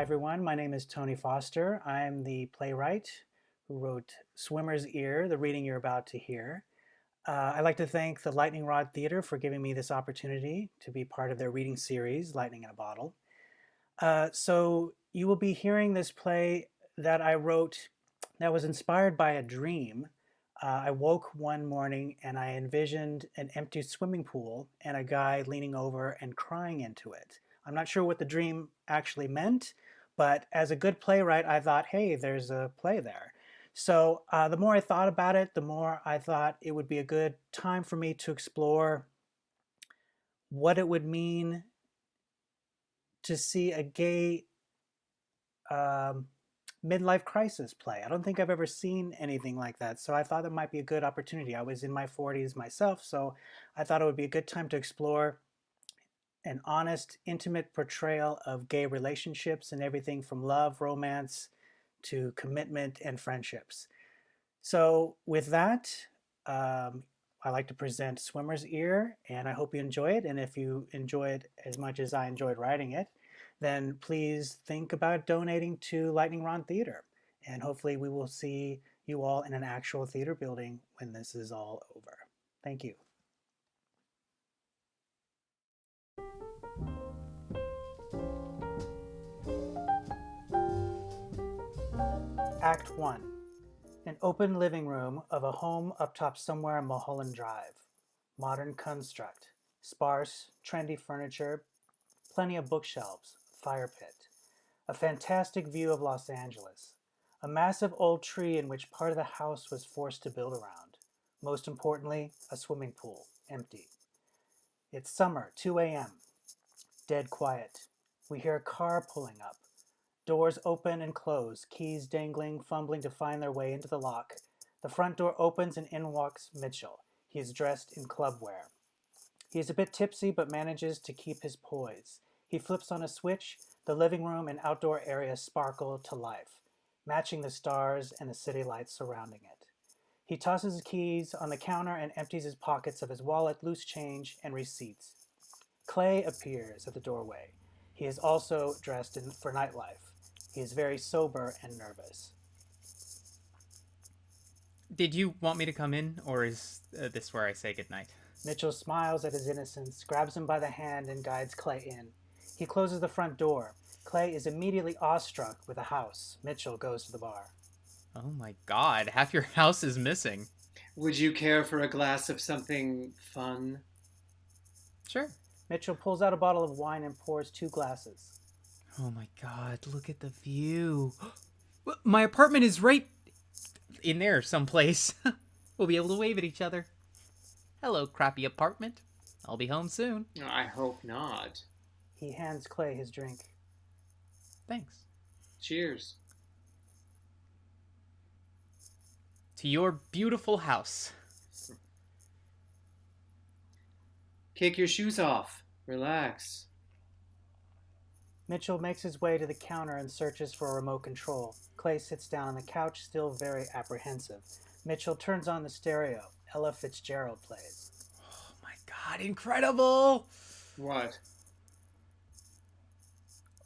everyone. My name is Tony Foster. I'm the playwright who wrote Swimmer's Ear, the reading you're about to hear. I'd like to thank the Lightning Rod Theater for giving me this opportunity to be part of their reading series, Lightning in a Bottle. So you will be hearing this play that I wrote that was inspired by a dream. I woke one morning and I envisioned an empty swimming pool and a guy leaning over and crying into it. I'm not sure what the dream actually meant, but as a good playwright, I thought, hey, there's a play there. So the more I thought about it, the more I thought it would be a good time for me to explore what it would mean to see a gay midlife crisis play. I don't think I've ever seen anything like that, so I thought it might be a good opportunity. I was in my 40s myself, so I thought it would be a good time to explore an honest, intimate portrayal of gay relationships and everything from love, romance, to commitment and friendships. So with that, I like to present Swimmer's Ear, and I hope you enjoy it. And if you enjoy it as much as I enjoyed writing it, then please think about donating to Lightning Rod Theater. And hopefully we will see you all in an actual theater building when this is all over. Thank you. Act 1. An open living room of a home up top somewhere on Mulholland Drive. Modern construct. Sparse, trendy furniture, plenty of bookshelves, fire pit. A fantastic view of Los Angeles. A massive old tree in which part of the house was forced to build around. Most importantly, a swimming pool, empty. It's summer, 2 a.m. Dead quiet. We hear a car pulling up. Doors open and close, keys dangling, fumbling to find their way into the lock. The front door opens and in walks Mitchell. He is dressed in club wear. He is a bit tipsy but manages to keep his poise. He flips on a switch. The living room and outdoor area sparkle to life, matching the stars and the city lights surrounding it. He tosses his keys on the counter and empties his pockets of his wallet, loose change, and receipts. Clay appears at the doorway. He is also dressed for nightlife. He is very sober and nervous. Did you want me to come in, or is this where I say goodnight? Mitchell smiles at his innocence, grabs him by the hand, and guides Clay in. He closes the front door. Clay is immediately awestruck with the house. Mitchell goes to the bar. Oh my god, half your house is missing. Would you care for a glass of something fun? Sure. Mitchell pulls out a bottle of wine and pours 2 glasses. Oh my god, look at the view. My apartment is right in there someplace. We'll be able to wave at each other. Hello, crappy apartment. I'll be home soon. I hope not. He hands Clay his drink. Thanks. Cheers. To your beautiful house. Kick your shoes off. Relax. Mitchell makes his way to the counter and searches for a remote control. Clay sits down on the couch, still very apprehensive. Mitchell turns on the stereo. Ella Fitzgerald plays. Oh my god, incredible! What?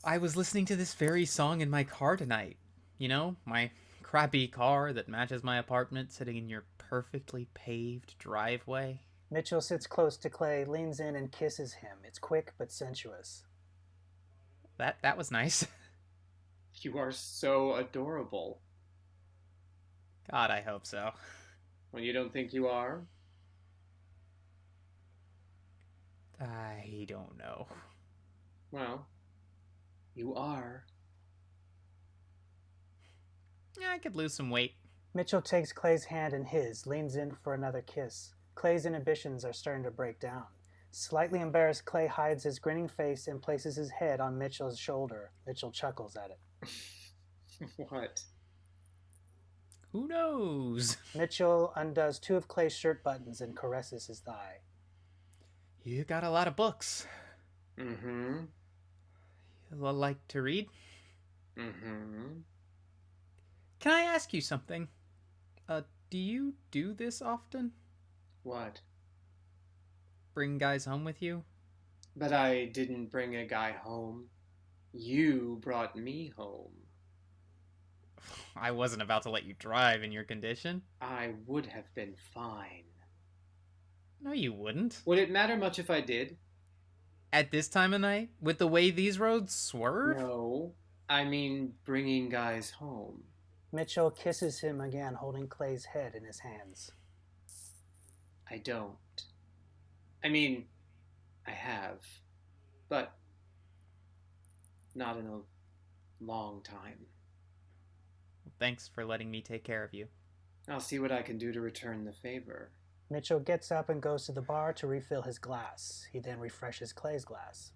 I was listening to this very song in my car tonight. You know, my crappy car that matches my apartment sitting in your perfectly paved driveway. Mitchell sits close to Clay, leans in and kisses him. It's quick but sensuous. That was nice. You are so adorable. God, I hope so. Well, you don't think you are? I don't know. Well, you are. Yeah, I could lose some weight. Mitchell takes Clay's hand in his, leans in for another kiss. Clay's inhibitions are starting to break down. Slightly embarrassed, Clay hides his grinning face and places his head on Mitchell's shoulder. Mitchell chuckles at it. What? Who knows? Mitchell undoes 2 of Clay's shirt buttons and caresses his thigh. You got a lot of books. Mm-hmm. You like to read? Mm-hmm. Can I ask you something? Do you do this often? What? Bring guys home with you? But I didn't bring a guy home. You brought me home. I wasn't about to let you drive in your condition. I would have been fine. No, you wouldn't. Would it matter much if I did? At this time of night, with the way these roads swerve? No. I mean, bringing guys home. Mitchell kisses him again, holding Clay's head in his hands. I don't. I mean, I have. But not in a long time. Thanks for letting me take care of you. I'll see what I can do to return the favor. Mitchell gets up and goes to the bar to refill his glass. He then refreshes Clay's glass.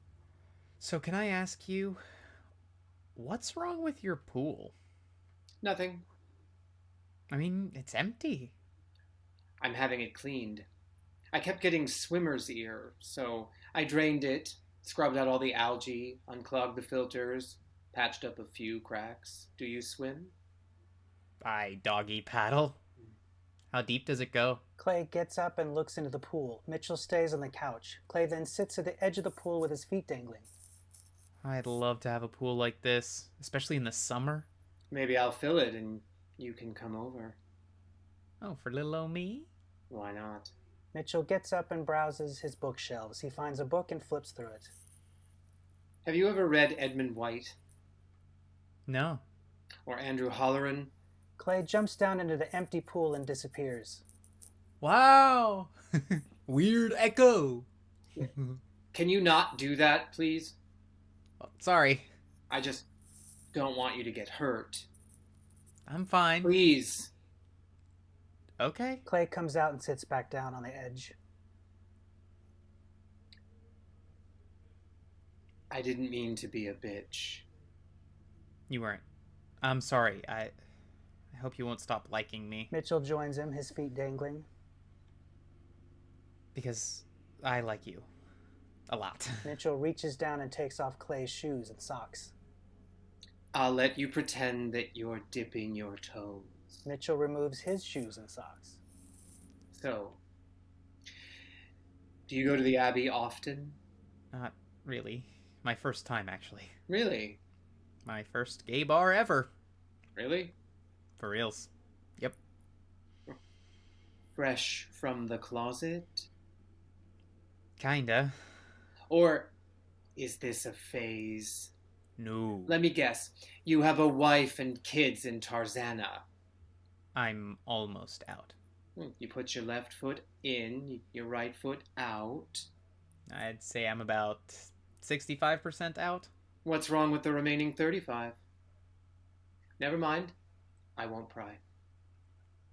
So can I ask you, what's wrong with your pool? Nothing. I mean, it's empty. I'm having it cleaned. I kept getting swimmer's ear, so I drained it, scrubbed out all the algae, unclogged the filters, patched up a few cracks. Do you swim? I doggy paddle. How deep does it go? Clay gets up and looks into the pool. Mitchell stays on the couch. Clay then sits at the edge of the pool with his feet dangling. I'd love to have a pool like this, especially in the summer. Maybe I'll fill it and you can come over. Oh, for little old me? Why not? Mitchell gets up and browses his bookshelves. He finds a book and flips through it. Have you ever read Edmund White? No. Or Andrew Holleran? Clay jumps down into the empty pool and disappears. Wow! Weird echo. Can you not do that, please? Oh, sorry. I just don't want you to get hurt. I'm fine. Please. Okay. Clay comes out and sits back down on the edge. I didn't mean to be a bitch. You weren't. I'm sorry. I hope you won't stop liking me. Mitchell joins him, his feet dangling. Because I like you. A lot. Mitchell reaches down and takes off Clay's shoes and socks. I'll let you pretend that you're dipping your toes. Mitchell removes his shoes and socks. So, do you go to the Abbey often? Not really. My first time, actually. Really? My first gay bar ever. Really? For reals. Yep. Fresh from the closet? Kinda. Or is this a phase? No. Let me guess. You have a wife and kids in Tarzana. I'm almost out. You put your left foot in, your right foot out. I'd say I'm about 65% out. What's wrong with the remaining 35? Never mind. I won't pry.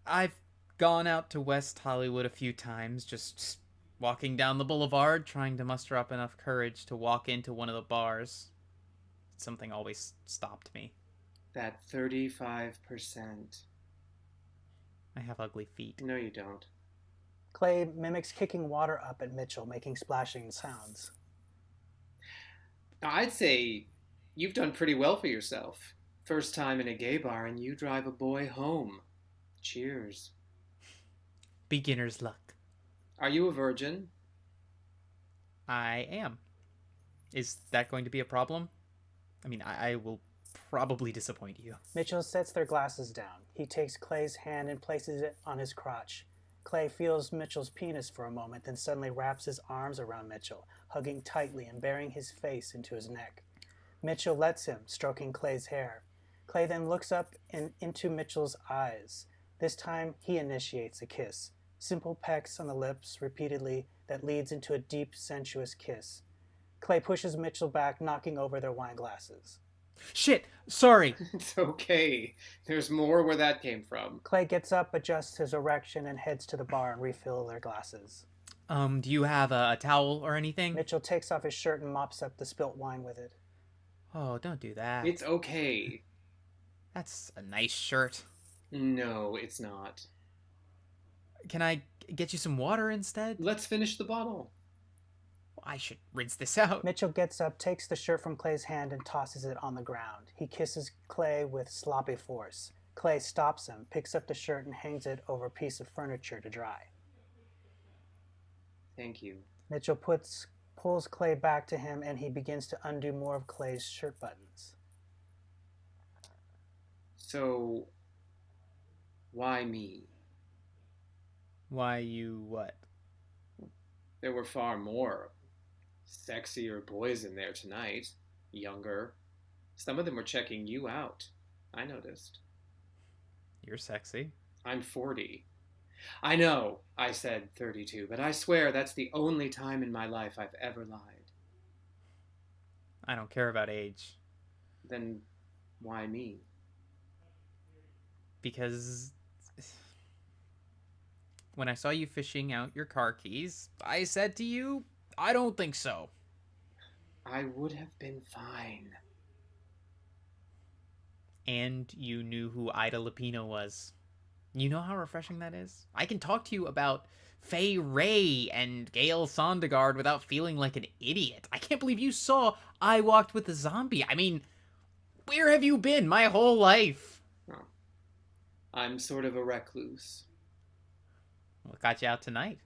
I've gone out to West Hollywood a few times, just walking down the boulevard, trying to muster up enough courage to walk into one of the bars. Something always stopped me. That 35%. I have ugly feet. No, you don't. Clay mimics kicking water up at Mitchell, making splashing sounds. Now, I'd say you've done pretty well for yourself. First time in a gay bar and you drive a boy home. Cheers. Beginner's luck. Are you a virgin? I am. Is that going to be a problem? I mean, I will probably disappoint you. Mitchell sets their glasses down. He takes Clay's hand and places it on his crotch. Clay feels Mitchell's penis for a moment, then suddenly wraps his arms around Mitchell, hugging tightly and burying his face into his neck. Mitchell lets him, stroking Clay's hair. Clay then looks up into Mitchell's eyes. This time, he initiates a kiss. Simple pecks on the lips, repeatedly, that leads into a deep, sensuous kiss. Clay pushes Mitchell back, knocking over their wine glasses. Shit! Sorry! It's okay. There's more where that came from. Clay gets up, adjusts his erection, and heads to the bar and refill their glasses. Do you have a towel or anything? Mitchell takes off his shirt and mops up the spilt wine with it. Oh, don't do that. It's okay. That's a nice shirt. No, it's not. Can I get you some water instead? Let's finish the bottle. I should rinse this out. Mitchell gets up, takes the shirt from Clay's hand, and tosses it on the ground. He kisses Clay with sloppy force. Clay stops him, picks up the shirt, and hangs it over a piece of furniture to dry. Thank you. Mitchell puts pulls Clay back to him and he begins to undo more of Clay's shirt buttons. So, why me? Why you what? There were far more sexier boys in there tonight. Younger. Some of them were checking you out. I noticed. You're sexy. I'm 40. I know I said 32, but I swear that's the only time in my life I've ever lied. I don't care about age. Then why me? Because when I saw you fishing out your car keys, I said to you, I don't think so. I would have been fine. And you knew who Ida Lupino was. You know how refreshing that is? I can talk to you about Fay Ray and Gail Sondegard without feeling like an idiot. I can't believe you saw I Walked with a Zombie. I mean, where have you been my whole life? Oh. I'm sort of a recluse. What got you out tonight?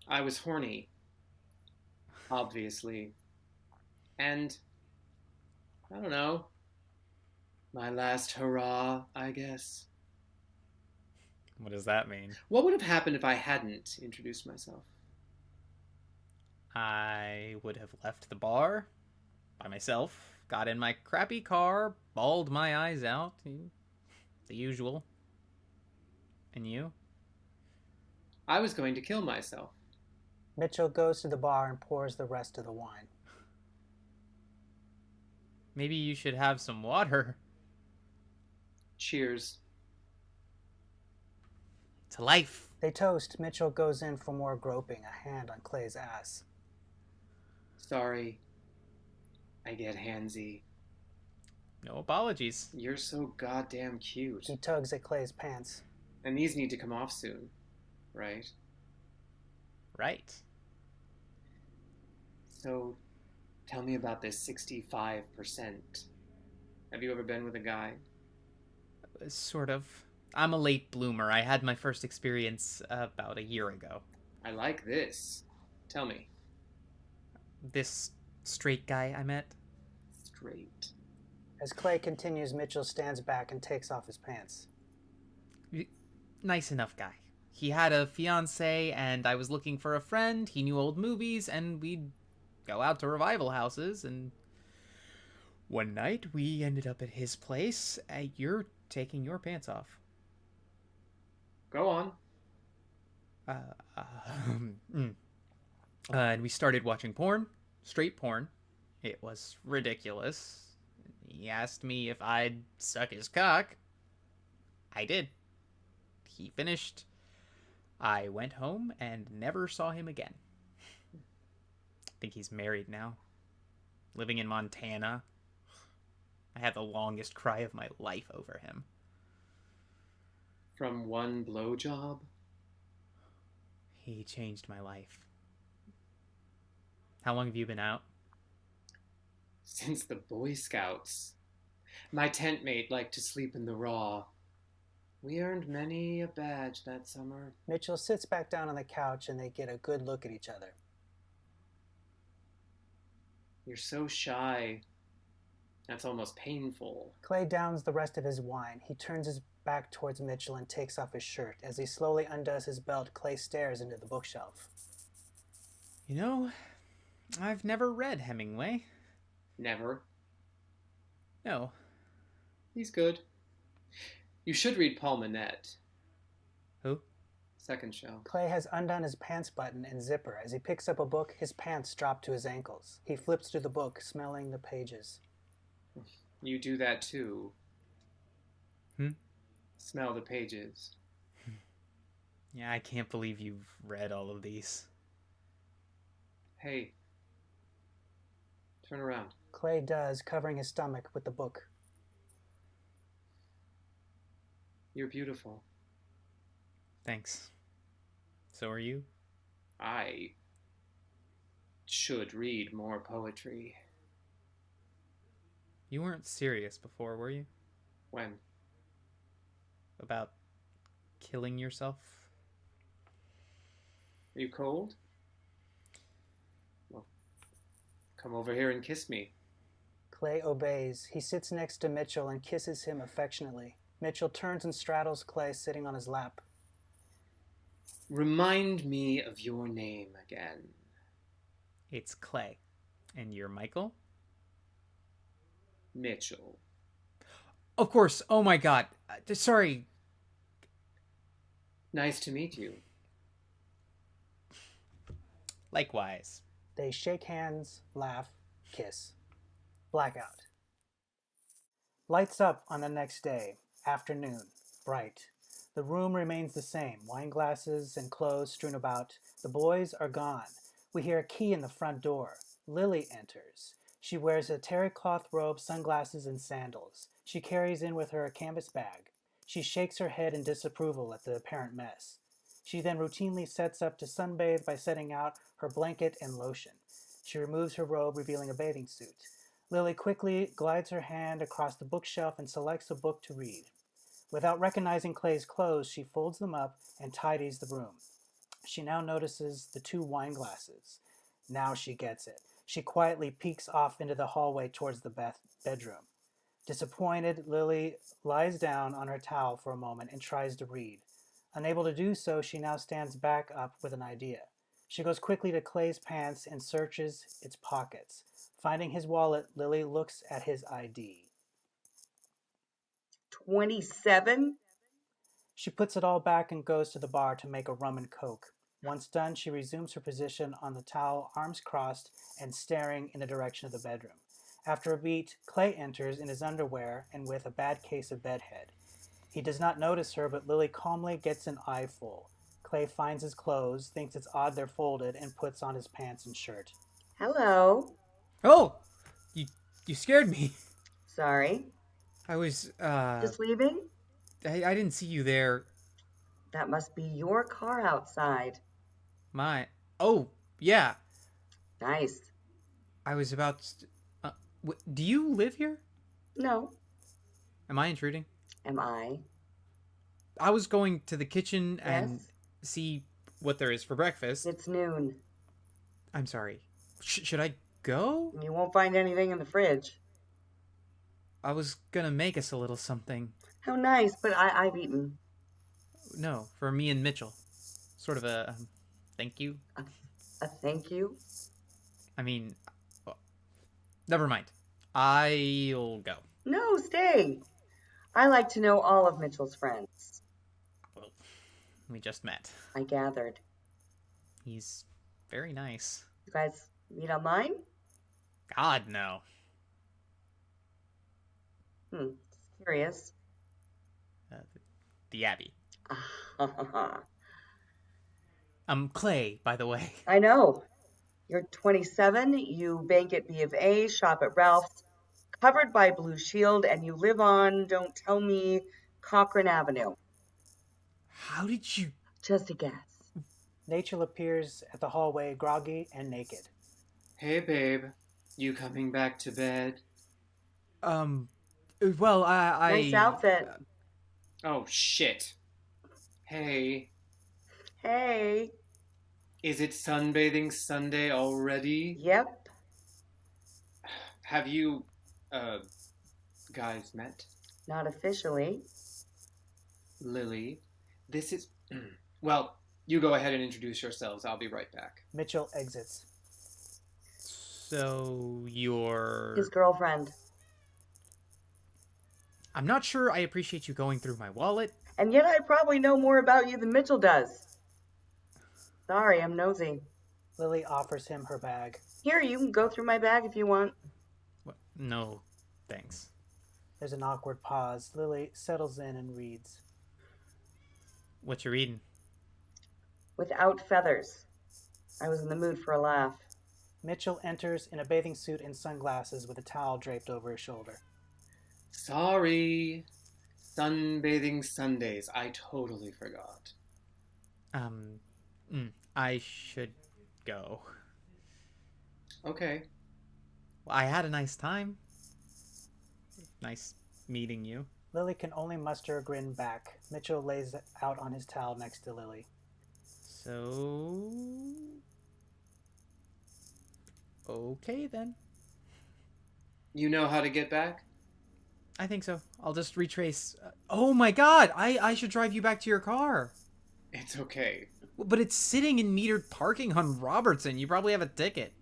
I was horny. Obviously. And, I don't know, my last hurrah, I guess. What does that mean? What would have happened if I hadn't introduced myself? I would have left the bar by myself, got in my crappy car, bawled my eyes out. The usual. And you? I was going to kill myself. Mitchell goes to the bar and pours the rest of the wine. Maybe you should have some water. Cheers. To life. They toast. Mitchell goes in for more groping, a hand on Clay's ass. Sorry. I get handsy. No apologies. You're so goddamn cute. He tugs at Clay's pants. And these need to come off soon, right? Right. So, tell me about this 65%. Have you ever been with a guy? Sort of. I'm a late bloomer. I had my first experience about a year ago. I like this. Tell me. This straight guy I met. Straight. As Clay continues, Mitchell stands back and takes off his pants. Nice enough guy. He had a fiance and I was looking for a friend. He knew old movies and we'd go out to revival houses, and one night we ended up at his place. You're taking your pants off. Go on. And we started watching porn. Straight porn. It was ridiculous. He asked me if I'd suck his cock. I did. He finished. I went home and never saw him again. I think he's married now. Living in Montana. I had the longest cry of my life over him. From one blowjob? He changed my life. How long have you been out? Since the Boy Scouts. My tent mate liked to sleep in the raw. We earned many a badge that summer. Mitchell sits back down on the couch and they get a good look at each other. You're so shy. That's almost painful. Clay downs the rest of his wine. He turns his back towards Mitchell and takes off his shirt. As he slowly undoes his belt, Clay stares into the bookshelf. You know, I've never read Hemingway. Never. No. He's good. You should read Paul Manette. Who? Second show. Clay has undone his pants button and zipper. As he picks up a book, his pants drop to his ankles. He flips through the book, smelling the pages. You do that too. Hmm? Smell the pages. Yeah, I can't believe you've read all of these. Hey. Turn around. Clay does, covering his stomach with the book. You're beautiful. Thanks. So are you? I should read more poetry. You weren't serious before, were you? When? About killing yourself? Are you cold? Well, Come over here and kiss me. Clay obeys. He sits next to Mitchell and kisses him affectionately. Mitchell turns and straddles Clay, sitting on his lap. Remind me of your name again. It's Clay. And you're Michael? Mitchell. Of course. Oh my god. Sorry. Nice to meet you. Likewise. They shake hands, laugh, kiss. Blackout. Lights up on the next day. Afternoon. Bright. The room remains the same. Wine glasses and clothes strewn about. The boys are gone. We hear a key in the front door. Lily enters. She wears a terry cloth robe, sunglasses, and sandals. She carries in with her a canvas bag. She shakes her head in disapproval at the apparent mess. She then routinely sets up to sunbathe by setting out her blanket and lotion. She removes her robe, revealing a bathing suit. Lily quickly glides her hand across the bookshelf and selects a book to read. Without recognizing Clay's clothes, she folds them up and tidies the room. She now notices the 2 wine glasses. Now she gets it. She quietly peeks off into the hallway towards the bedroom. Disappointed, Lily lies down on her towel for a moment and tries to read. Unable to do so, she now stands back up with an idea. She goes quickly to Clay's pants and searches its pockets. Finding his wallet, Lily looks at his ID. 27? She puts it all back and goes to the bar to make a rum and coke. Once done, she resumes her position on the towel, arms crossed and staring in the direction of the bedroom. After a beat, Clay enters in his underwear and with a bad case of bedhead. He does not notice her, but Lily calmly gets an eyeful. Clay finds his clothes, thinks it's odd they're folded, and puts on his pants and shirt. Hello. Oh! You scared me. Sorry. I was, Just leaving? I didn't see you there. That must be your car outside. Oh, yeah. Nice. I was about do you live here? No. Am I intruding? Am I? I was going to the kitchen and Yes. see what there is for breakfast. It's noon. I'm sorry. Should I go? You won't find anything in the fridge. I was gonna make us a little something. How nice, but I've eaten. No, for me and Mitchell. Sort of a thank you. A thank you? I mean, well, never mind. I'll go. No, stay. I like to know all of Mitchell's friends. Well, we just met. I gathered. He's very nice. You guys meet online? God, no. Curious. The Abbey. Clay, by the way. I know. You're 27, you bank at B of A, shop at Ralph's, covered by Blue Shield, and you live on, don't tell me, Cochrane Avenue. How did you... Just a guess. Rachel appears at the hallway, groggy and naked. Hey, babe. You coming back to bed? Well, I... Nice outfit. Oh, shit. Hey. Hey. Is it sunbathing Sunday already? Yep. Have you, guys met? Not officially. Lily, this is... Well, you go ahead and introduce yourselves. I'll be right back. Mitchell exits. So, you're... His girlfriend. I'm not sure I appreciate you going through my wallet. And yet I probably know more about you than Mitchell does. Sorry, I'm nosy. Lily offers him her bag. Here, you can go through my bag if you want. What? No, thanks. There's an awkward pause. Lily settles in and reads. What you reading? Without feathers. I was in the mood for a laugh. Mitchell enters in a bathing suit and sunglasses with a towel draped over his shoulder. Sorry. Sunbathing Sundays. I totally forgot. I should go. Okay. Well, I had a nice time. Nice meeting you. Lily can only muster a grin back. Mitchell lays out on his towel next to Lily. So... Okay, then. You know how to get back? I think so. I'll just retrace. Oh my god! I should drive you back to your car. It's okay. But it's sitting in metered parking on Robertson. You probably have a ticket.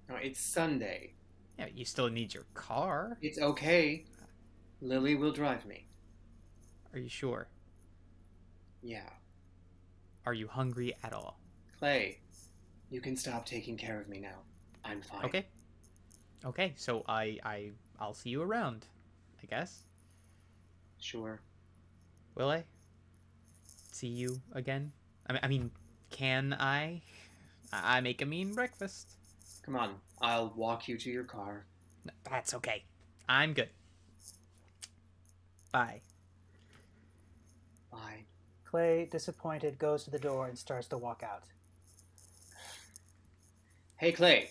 No, it's Sunday. Yeah, you still need your car. It's okay. Lily will drive me. Are you sure? Yeah. Are you hungry at all? Clay, you can stop taking care of me now. I'm fine. Okay. Okay, so I'll see you around, I guess. Sure. Will I? See you again? I mean, can I? I make a mean breakfast. Come on, I'll walk you to your car. That's okay. I'm good. Bye. Bye. Clay, disappointed, goes to the door and starts to walk out. Hey, Clay.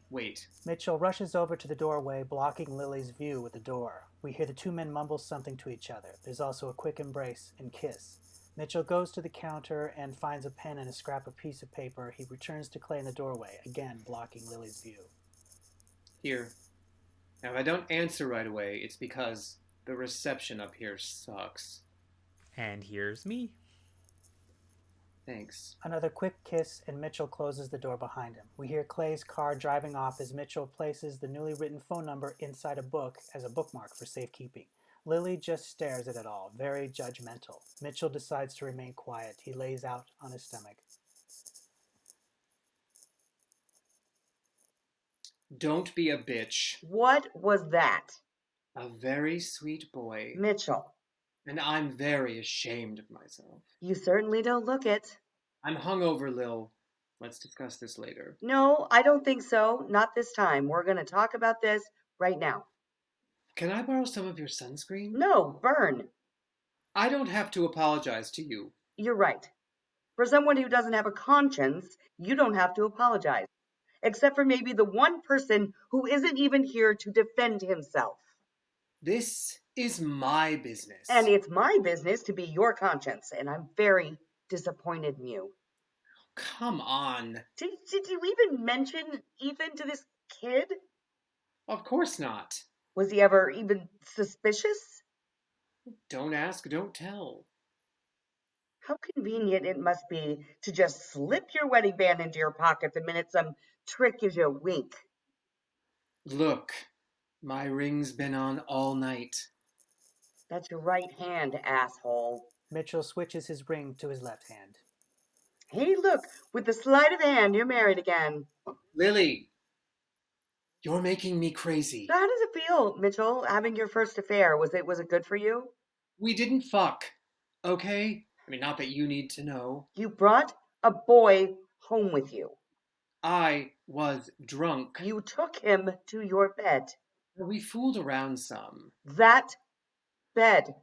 Wait. Mitchell rushes over to the doorway, blocking Lily's view with the door. We hear the two men mumble something to each other. There's also a quick embrace and kiss. Mitchell goes to the counter and finds a pen and a scrap of piece of paper. He returns to Clay in the doorway, again blocking Lily's view. Here. Now, if I don't answer right away, it's because the reception up here sucks. And here's me. Thanks. Another quick kiss, and Mitchell closes the door behind him. We hear Clay's car driving off as Mitchell places the newly written phone number inside a book as a bookmark for safekeeping. Lily just stares at it all, very judgmental. Mitchell decides to remain quiet. He lays out on his stomach. Don't be a bitch. What was that? A very sweet boy. Mitchell, And I'm very ashamed of myself. you certainly don't look it. I'm hungover, Lil. Let's discuss this later. No, I don't think so. Not this time. We're going to talk about this right now. Can I borrow some of your sunscreen? No, burn. I don't have to apologize to you. You're right. For someone who doesn't have a conscience, you don't have to apologize. Except for maybe the one person who isn't even here to defend himself. This is my business. And it's my business to be your conscience, and I'm very disappointed in you. Come on. Did you even mention Ethan to this kid? Of course not. Was he ever even suspicious? Don't ask, don't tell. How convenient it must be to just slip your wedding band into your pocket the minute some trick gives you a wink. Look, my ring's been on all night. That's your right hand, asshole. Mitchell switches his ring to his left hand. Hey, look, with the sleight of hand, you're married again. Lily, you're making me crazy. How does it feel, Mitchell, having your first affair? Was it good for you? We didn't fuck, okay? I mean, not that you need to know. You brought a boy home with you. I was drunk. You took him to your bed. We fooled around some. That bed.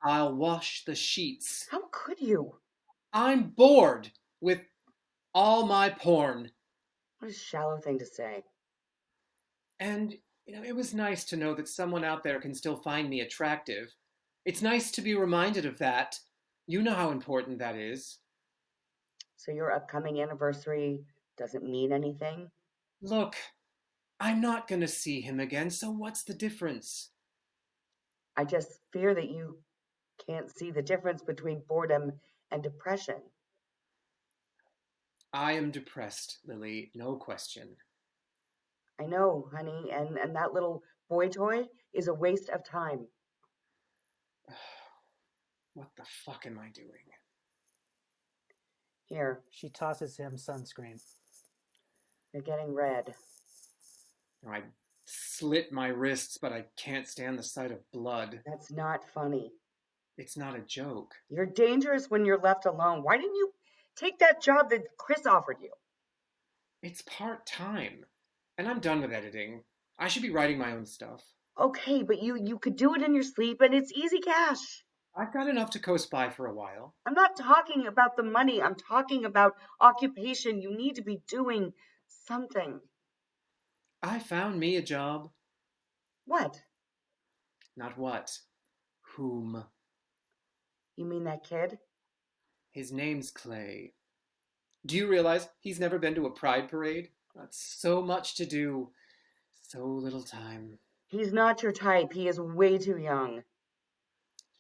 I'll wash the sheets. How could you? I'm bored with all my porn. What a shallow thing to say. And, it was nice to know that someone out there can still find me attractive. It's nice to be reminded of that. You know how important that is. So your upcoming anniversary doesn't mean anything? Look, I'm not gonna see him again, so what's the difference? I just fear that you can't see the difference between boredom and depression. I am depressed, Lily, no question. I know, honey, and that little boy toy is a waste of time. What the fuck am I doing? Here, She tosses him sunscreen. you're getting red. I slit my wrists, but I can't stand the sight of blood. That's not funny. It's not a joke. You're dangerous when you're left alone. Why didn't you take that job that Chris offered you? It's part-time, and I'm done with editing. I should be writing my own stuff. Okay, but you could do it in your sleep and it's easy cash. I've got enough to coast by for a while. I'm not talking about the money. I'm talking about occupation. You need to be doing something. I found me a job. What? Not what. Whom. You mean that kid? His name's Clay. Do you realize he's never been to a pride parade? That's so much to do, so little time. He's not your type. He is way too young.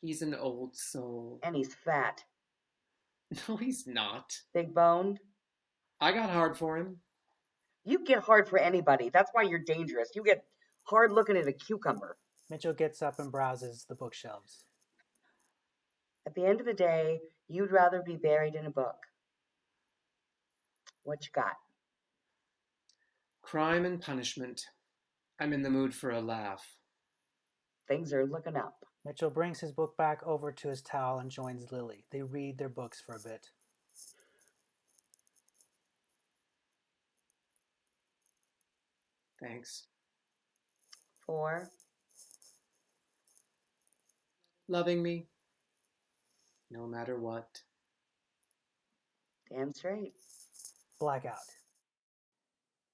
He's an old soul. And he's fat. No, he's not. Big boned. I got hard for him. You get hard for anybody. That's why you're dangerous. You get hard looking at a cucumber. Mitchell gets up and browses the bookshelves. At the end of the day, you'd rather be buried in a book. What you got? Crime and punishment. I'm in the mood for a laugh. Things are looking up. Mitchell brings his book back over to his towel and joins Lily. They read their books for a bit. Thanks. 4. Loving me, no matter what. Damn straight. Blackout.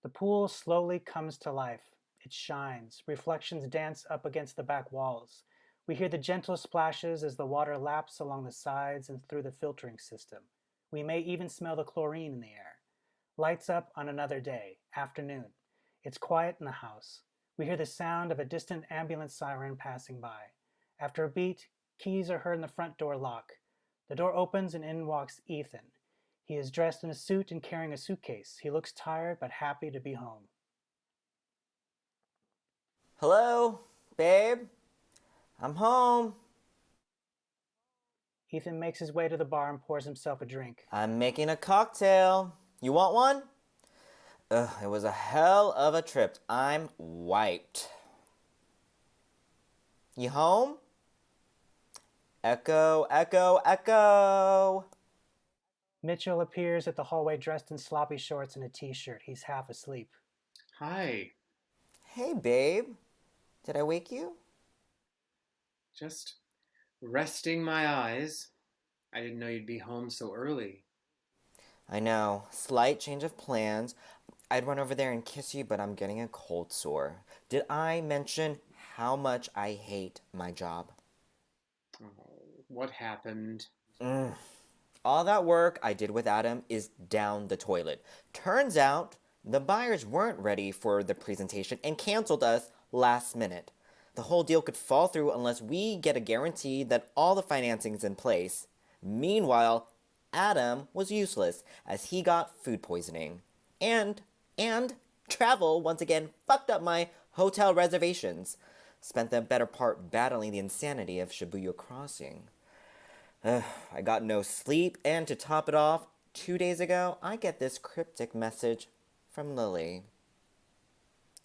The pool slowly comes to life. It shines. Reflections dance up against the back walls. We hear the gentle splashes as the water laps along the sides and through the filtering system. We may even smell the chlorine in the air. Lights up on another day, afternoon. It's quiet in the house. We hear the sound of a distant ambulance siren passing by. After a beat, keys are heard in the front door lock. The door opens and in walks Ethan. He is dressed in a suit and carrying a suitcase. He looks tired but happy to be home. Hello, babe. I'm home. Ethan makes his way to the bar and pours himself a drink. I'm making a cocktail. You want one? Ugh, it was a hell of a trip. I'm wiped. You home? Echo, echo, echo. Mitchell appears at the hallway dressed in sloppy shorts and a t-shirt. He's half asleep. Hi. Hey, babe. Did I wake you? Just resting my eyes. I didn't know you'd be home so early. I know. Slight change of plans. I'd run over there and kiss you, but I'm getting a cold sore. Did I mention how much I hate my job? Oh, what happened? All that work I did with Adam is down the toilet. Turns out the buyers weren't ready for the presentation and canceled us last minute. The whole deal could fall through unless we get a guarantee that all the financing's in place. Meanwhile, Adam was useless as he got food poisoning. And travel once again fucked up my hotel reservations. Spent the better part battling the insanity of Shibuya Crossing. I got no sleep, and to top it off, 2 days ago, I get this cryptic message from Lily.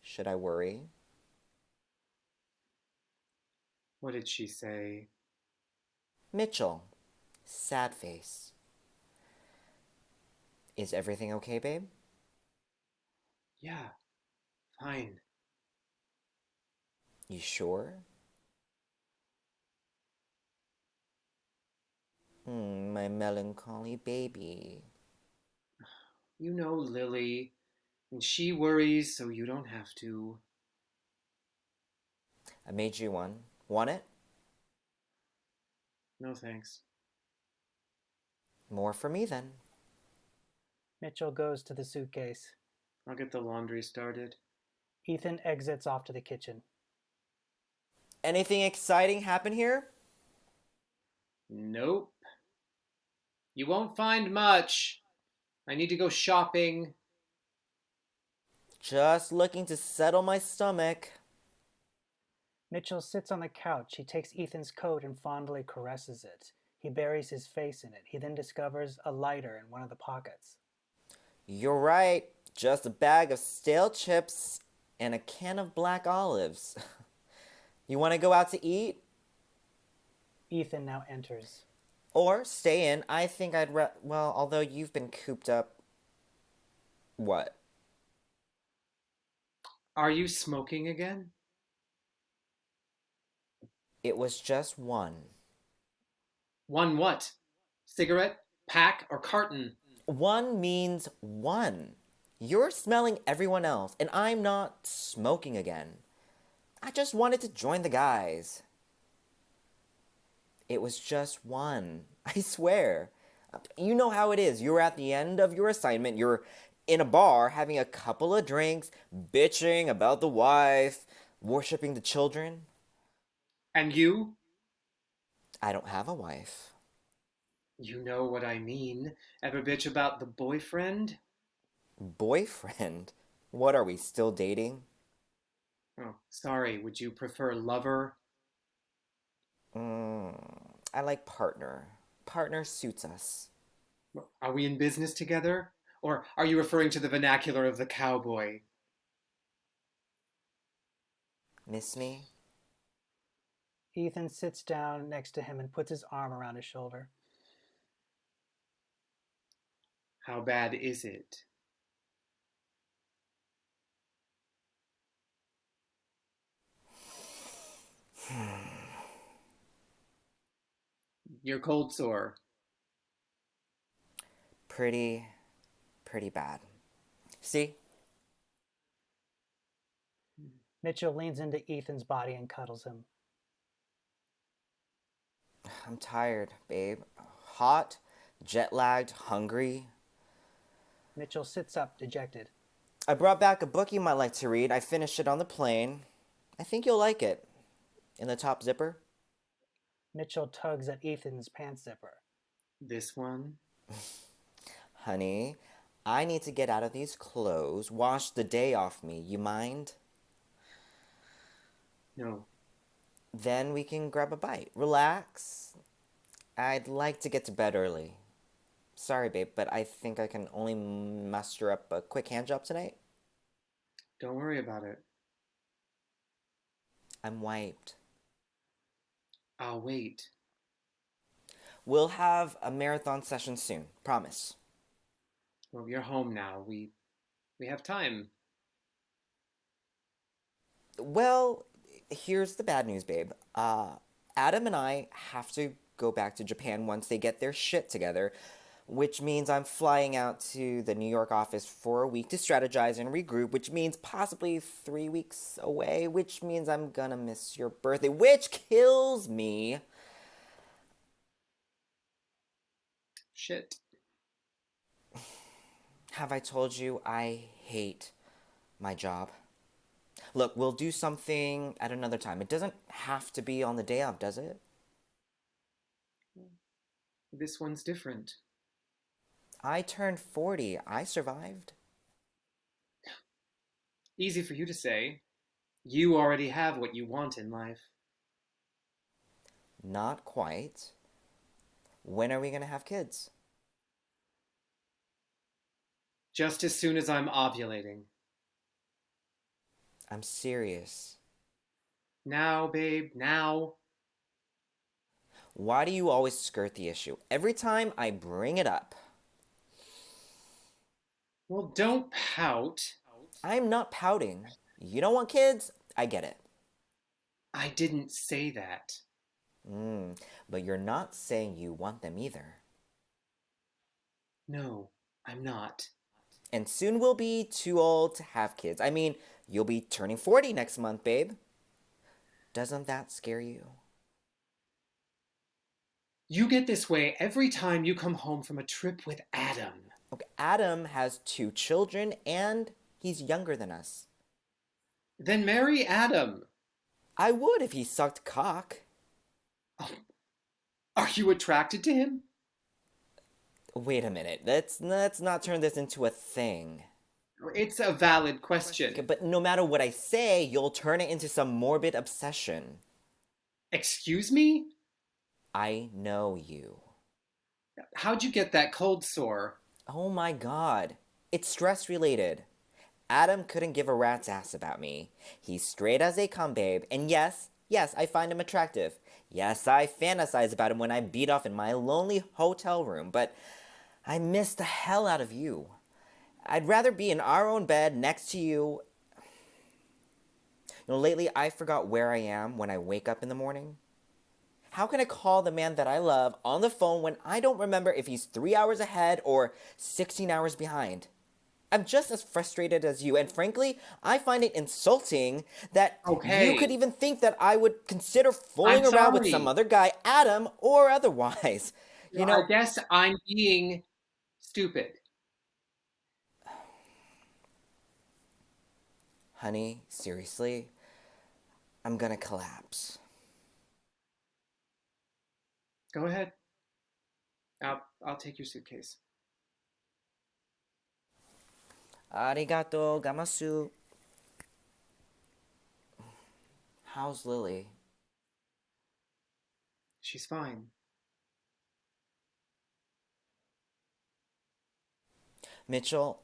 Should I worry? What did she say? Mitchell. Sad face. Is everything okay, babe? Yeah, fine. You sure? My melancholy baby. You know Lily, and she worries so you don't have to. I made you one. Want it? No thanks. More for me then. Mitchell goes to the suitcase. I'll get the laundry started. Ethan exits off to the kitchen. Anything exciting happen here? Nope. You won't find much. I need to go shopping. Just looking to settle my stomach. Mitchell sits on the couch. He takes Ethan's coat and fondly caresses it. He buries his face in it. He then discovers a lighter in one of the pockets. You're right. Just a bag of stale chips and a can of black olives. You want to go out to eat? Ethan now enters. Or stay in. I think well, although you've been cooped up. What? Are you smoking again? It was just one. One what? Cigarette, pack, or carton? One means one. You're smelling everyone else, and I'm not smoking again. I just wanted to join the guys. It was just one. I swear. You know how it is. You're at the end of your assignment. You're in a bar having a couple of drinks, bitching about the wife, worshiping the children. And you? I don't have a wife. You know what I mean. Ever bitch about the boyfriend? Boyfriend? What are we, still dating? Oh, sorry. Would you prefer lover? I like partner. Partner suits us. Are we in business together? Or are you referring to the vernacular of the cowboy? Miss me? Ethan sits down next to him and puts his arm around his shoulder. How bad is it? You're cold sore. Pretty bad. See? Mitchell leans into Ethan's body and cuddles him. I'm tired, babe. Hot, jet-lagged, hungry. Mitchell sits up, dejected. I brought back a book you might like to read. I finished it on the plane. I think you'll like it. In the top zipper? Mitchell tugs at Ethan's pants zipper. This one? Honey, I need to get out of these clothes. Wash the day off me. You mind? No. Then we can grab a bite. Relax. I'd like to get to bed early. Sorry, babe, but I think I can only muster up a quick handjob tonight. Don't worry about it. I'm wiped. I'll wait. We'll have a marathon session soon. Promise. Well, you're home now. We have time. Well, here's the bad news, babe. Adam and I have to go back to Japan once they get their shit together, which means I'm flying out to the New York office for a week to strategize and regroup, which means possibly 3 weeks away, which means I'm gonna miss your birthday, which kills me. Shit. Have I told you I hate my job? Look, we'll do something at another time. It doesn't have to be on the day of, does it? This one's different. I turned 40. I survived. Easy for you to say. You already have what you want in life. Not quite. When are we gonna have kids? Just as soon as I'm ovulating. I'm serious. Now, babe, now. Why do you always skirt the issue? Every time I bring it up. Well, don't pout. I'm not pouting. You don't want kids? I get it. I didn't say that. But you're not saying you want them either. No, I'm not. And soon we'll be too old to have kids. I mean, you'll be turning 40 next month, babe. Doesn't that scare you? You get this way every time you come home from a trip with Adam. Okay, Adam has 2 children and he's younger than us. Then marry Adam. I would if he sucked cock. Oh, are you attracted to him? Wait a minute. Let's not turn this into a thing. It's a valid question. Okay, but no matter what I say, you'll turn it into some morbid obsession. Excuse me? I know you. How'd you get that cold sore? Oh my god. It's stress related. Adam couldn't give a rat's ass about me. He's straight as they come, babe. And yes, I find him attractive. Yes, I fantasize about him when I beat off in my lonely hotel room, but I miss the hell out of you. I'd rather be in our own bed next to you. You know, lately I forgot where I am when I wake up in the morning. How can I call the man that I love on the phone when I don't remember if he's 3 hours ahead or 16 hours behind? I'm just as frustrated as you, and frankly, I find it insulting that you could even think that I would consider fooling around with some other guy, Adam or otherwise. No, You I know, guess I'm being stupid. honey, seriously, I'm gonna collapse. Go ahead. I'll take your suitcase. Arigato gamasu. How's Lily? She's fine. Mitchell,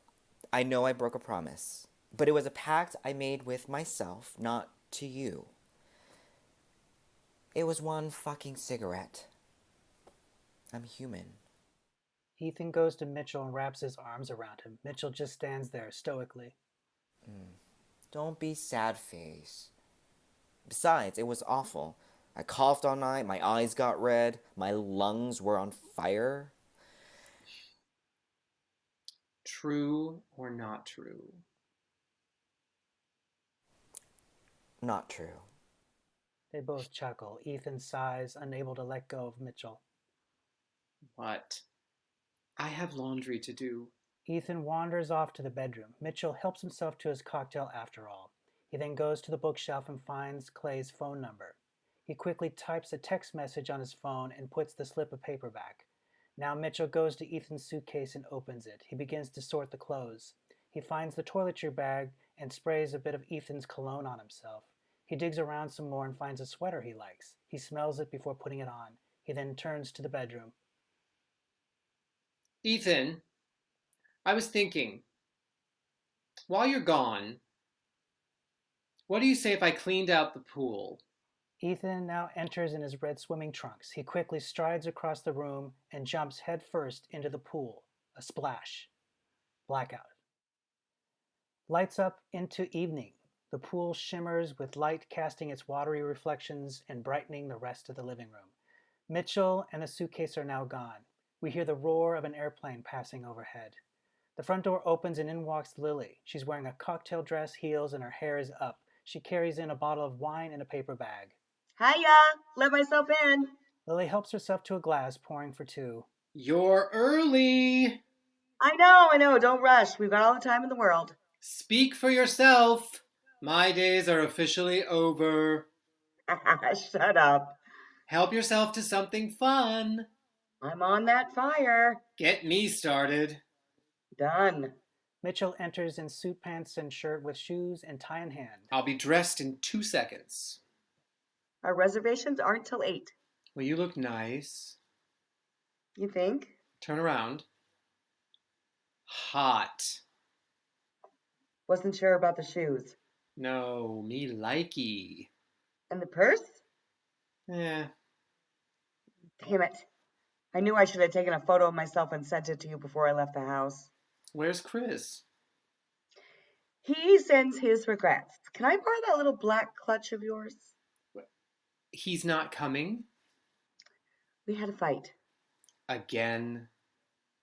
I know I broke a promise, but it was a pact I made with myself, not to you. It was one fucking cigarette. I'm human. Ethan goes to Mitchell and wraps his arms around him. Mitchell just stands there stoically. Don't be sad face. Besides, it was awful. I coughed all night, my eyes got red, my lungs were on fire. True or not true? Not true. They both chuckle. Ethan sighs, unable to let go of Mitchell. What? I have laundry to do. Ethan wanders off to the bedroom. Mitchell helps himself to his cocktail after all. He then goes to the bookshelf and finds Clay's phone number. He quickly types a text message on his phone and puts the slip of paper back. Now Mitchell goes to Ethan's suitcase and opens it. He begins to sort the clothes. He finds the toiletry bag and sprays a bit of Ethan's cologne on himself. He digs around some more and finds a sweater he likes. He smells it before putting it on. He then turns to the bedroom. Ethan, I was thinking, while you're gone, what do you say if I cleaned out the pool? Ethan now enters in his red swimming trunks. He quickly strides across the room and jumps headfirst into the pool. A splash. Blackout. Lights up into evening. The pool shimmers with light casting its watery reflections and brightening the rest of the living room. Mitchell and the suitcase are now gone. We hear the roar of an airplane passing overhead. The front door opens and in walks Lily. She's wearing a cocktail dress, heels, and her hair is up. She carries in a bottle of wine in a paper bag. Hiya! Let myself in. Lily helps herself to a glass, pouring for two. You're early! I know. Don't rush. We've got all the time in the world. Speak for yourself. My days are officially over. Shut up. Help yourself to something fun. I'm on that fire. Get me started. Done. Mitchell enters in suit pants and shirt with shoes and tie in hand. I'll be dressed in 2 seconds. Our reservations aren't till 8. Well, you look nice. You think? Turn around. Hot. Wasn't sure about the shoes. No, me likey. And the purse? Eh, Damn it. I knew I should have taken a photo of myself and sent it to you before I left the house. where's Chris? He sends his regrets. Can I borrow that little black clutch of yours? He's not coming? We had a fight. Again?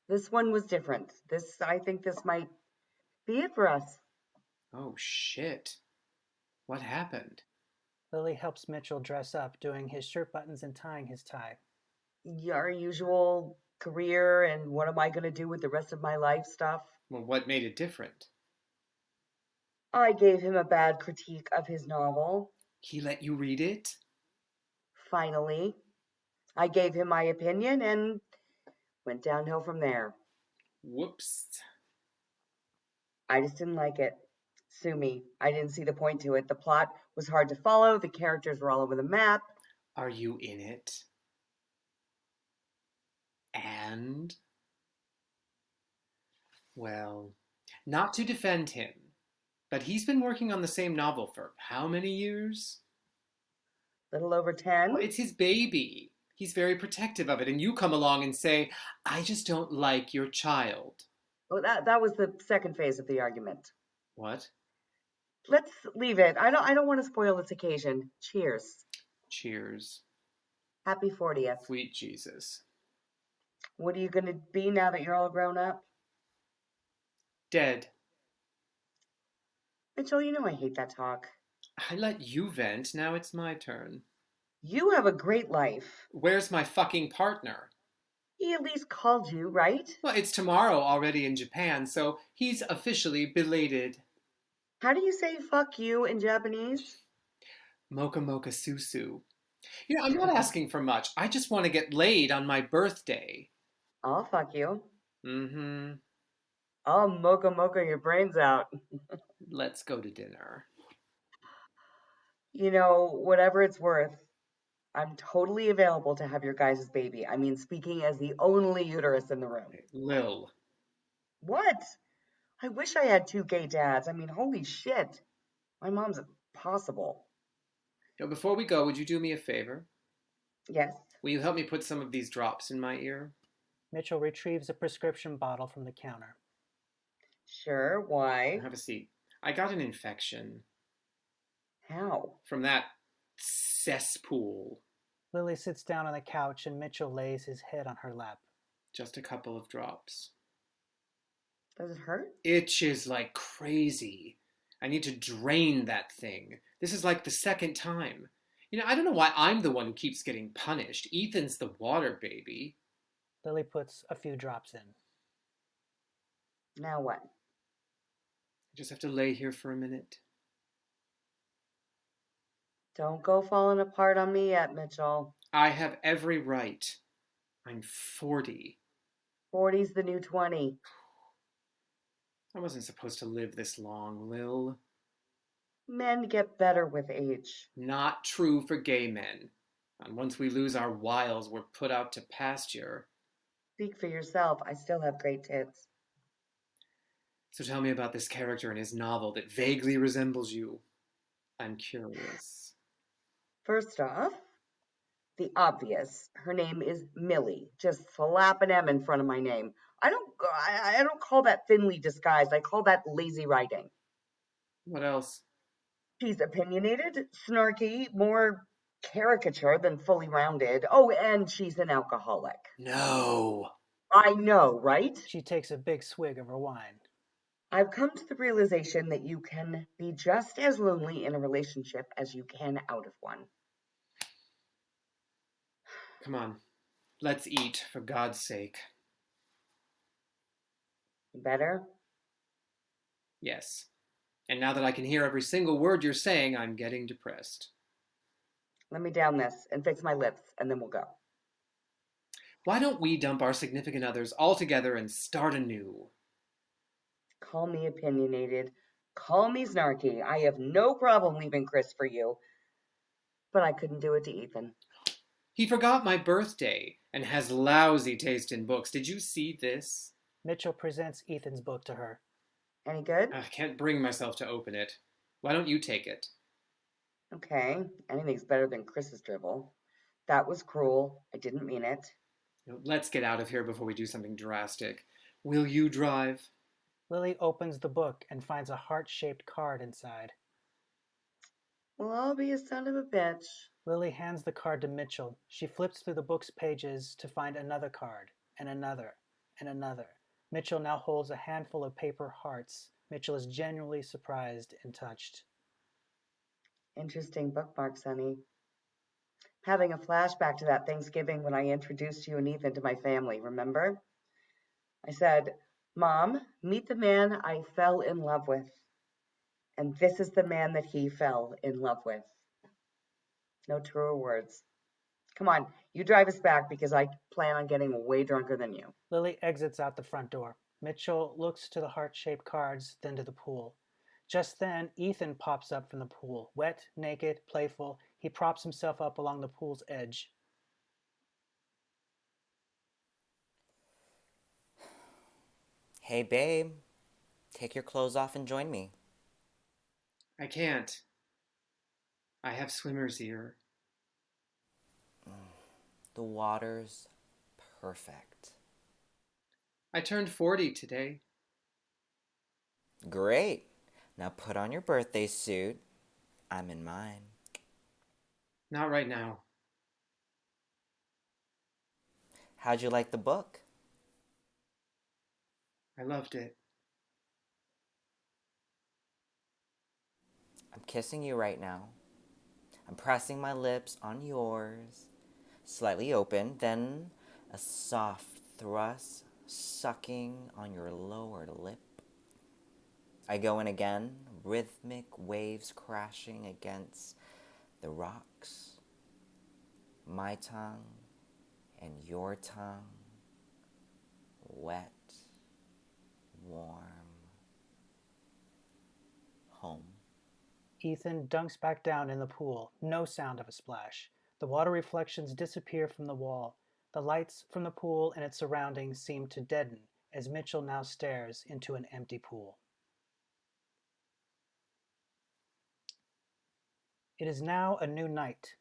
This one was different. I think this might be it for us. Oh, shit. What happened? Lily helps Mitchell dress up, doing his shirt buttons and tying his tie. Our usual career and what am I going to do with the rest of my life stuff. Well, what made it different? I gave him a bad critique of his novel. He let you read it? Finally, I gave him my opinion and went downhill from there. Whoops. I just didn't like it. Sue me. I didn't see the point to it. The plot was hard to follow. The characters were all over the map. Are you in it? And? Well, not to defend him, but he's been working on the same novel for how many years? Little over 10. Well, it's his baby. He's very protective of it, and you come along and say, I just don't like your child. Oh, that was the second phase of the argument. What? Let's leave it. I don't want to spoil this occasion. Cheers. Cheers. Happy 40th. Sweet Jesus. What are you going to be now that you're all grown up? Dead. Mitchell, you know I hate that talk. I let you vent, now it's my turn. You have a great life. Where's my fucking partner? He at least called you, right? Well, it's tomorrow already in Japan, so he's officially belated. How do you say fuck you in Japanese? Mocha Mocha Susu. I'm not asking for much. I just want to get laid on my birthday. I'll fuck you. Mm-hmm. I'll mocha mocha your brains out. Let's go to dinner. Whatever it's worth, I'm totally available to have your guys' baby. I mean, speaking as the only uterus in the room. Lil. What? I wish I had two gay dads. I mean, holy shit. My mom's impossible. Before we go, would you do me a favor? Yes. Will you help me put some of these drops in my ear? Mitchell retrieves a prescription bottle from the counter. Sure, why? Have a seat. I got an infection. How? From that cesspool. Lily sits down on the couch and Mitchell lays his head on her lap. Just a couple of drops. Does it hurt? Itches like crazy. I need to drain that thing. This is like the second time. I don't know why I'm the one who keeps getting punished. Ethan's the water baby. Lily puts a few drops in. Now what? I just have to lay here for a minute. Don't go falling apart on me yet, Mitchell. I have every right. I'm 40. 40's the new 20. I wasn't supposed to live this long, Lil. Men get better with age. Not true for gay men. And once we lose our wiles, we're put out to pasture. Speak for yourself. I still have great tits. So tell me about this character in his novel that vaguely resembles you. I'm curious. First off, the obvious. Her name is Millie. Just slap an M in front of my name. I don't call that thinly disguised. I call that lazy writing. What else? She's opinionated, snarky, more caricature than fully rounded. Oh, and she's an alcoholic. No. I know, right? She takes a big swig of her wine. I've come to the realization that you can be just as lonely in a relationship as you can out of one. Come on. Let's eat, for God's sake. Better? Yes. And now that I can hear every single word you're saying, I'm getting depressed. Let me down this and fix my lips, and then we'll go. Why don't we dump our significant others altogether and start anew? Call me opinionated. Call me snarky. I have no problem leaving Chris for you. But I couldn't do it to Ethan. He forgot my birthday and has lousy taste in books. Did you see this? Mitchell presents Ethan's book to her. Any good? I can't bring myself to open it. Why don't you take it? Okay, anything's better than Chris's dribble. That was cruel. I didn't mean it. Let's get out of here before we do something drastic. Will you drive? Lily opens the book and finds a heart-shaped card inside. Well, I'll be a son of a bitch. Lily hands the card to Mitchell. She flips through the book's pages to find another card, and another, and another. Mitchell now holds a handful of paper hearts. Mitchell is genuinely surprised and touched. Interesting bookmarks, honey. Having a flashback to that Thanksgiving when I introduced you and Ethan to my family, remember? I said, Mom, meet the man I fell in love with. And this is the man that he fell in love with. No truer words. Come on, you drive us back because I plan on getting way drunker than you. Lily exits out the front door. Mitchell looks to the heart-shaped cards, then to the pool. Just then, Ethan pops up from the pool. Wet, naked, playful, he props himself up along the pool's edge. Hey, babe. Take your clothes off and join me. I can't. I have swimmer's ear. The water's perfect. I turned 40 today. Great. Now put on your birthday suit. I'm in mine. Not right now. How'd you like the book? I loved it. I'm kissing you right now. I'm pressing my lips on yours, slightly open, then a soft thrust sucking on your lower lip. I go in again, rhythmic waves crashing against the rocks. My tongue and your tongue, wet, warm, home. Ethan dunks back down in the pool, no sound of a splash. The water reflections disappear from the wall. The lights from the pool and its surroundings seem to deaden as Mitchell now stares into an empty pool. It is now a new night.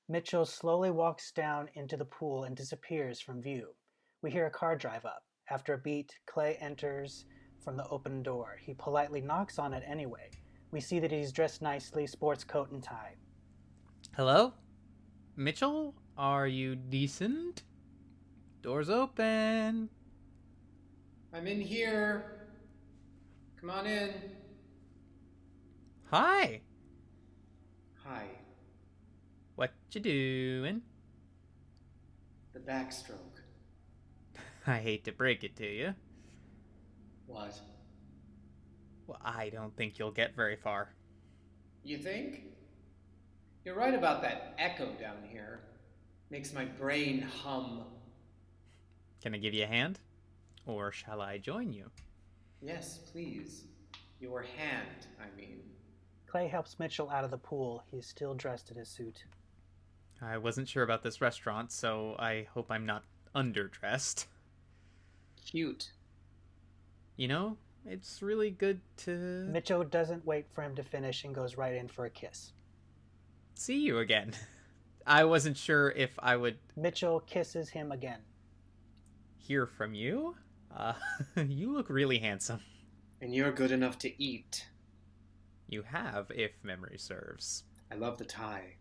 Mitchell slowly walks down into the pool and disappears from view. We hear a car drive up. After a beat, Clay enters from the open door. He politely knocks on it anyway. We see that he's dressed nicely, sports coat and tie. Hello? Mitchell? Are you decent? Door's open. I'm in here. Come on in. Hi. Hi. What you doing? The backstroke. I hate to break it to you. What? Well, I don't think you'll get very far. You think? You're right about that echo down here. Makes my brain hum. Can I give you a hand? Or shall I join you? Yes, please. Your hand, I mean. Clay helps Mitchell out of the pool. He is still dressed in his suit. I wasn't sure about this restaurant, so I hope I'm not underdressed. Cute. You know, it's really good to Mitchell doesn't wait for him to finish and goes right in for a kiss. see you again. I wasn't sure if I would Mitchell kisses him again. hear from you. You look really handsome. And you're good enough to eat. You have, if memory serves. I love the tie.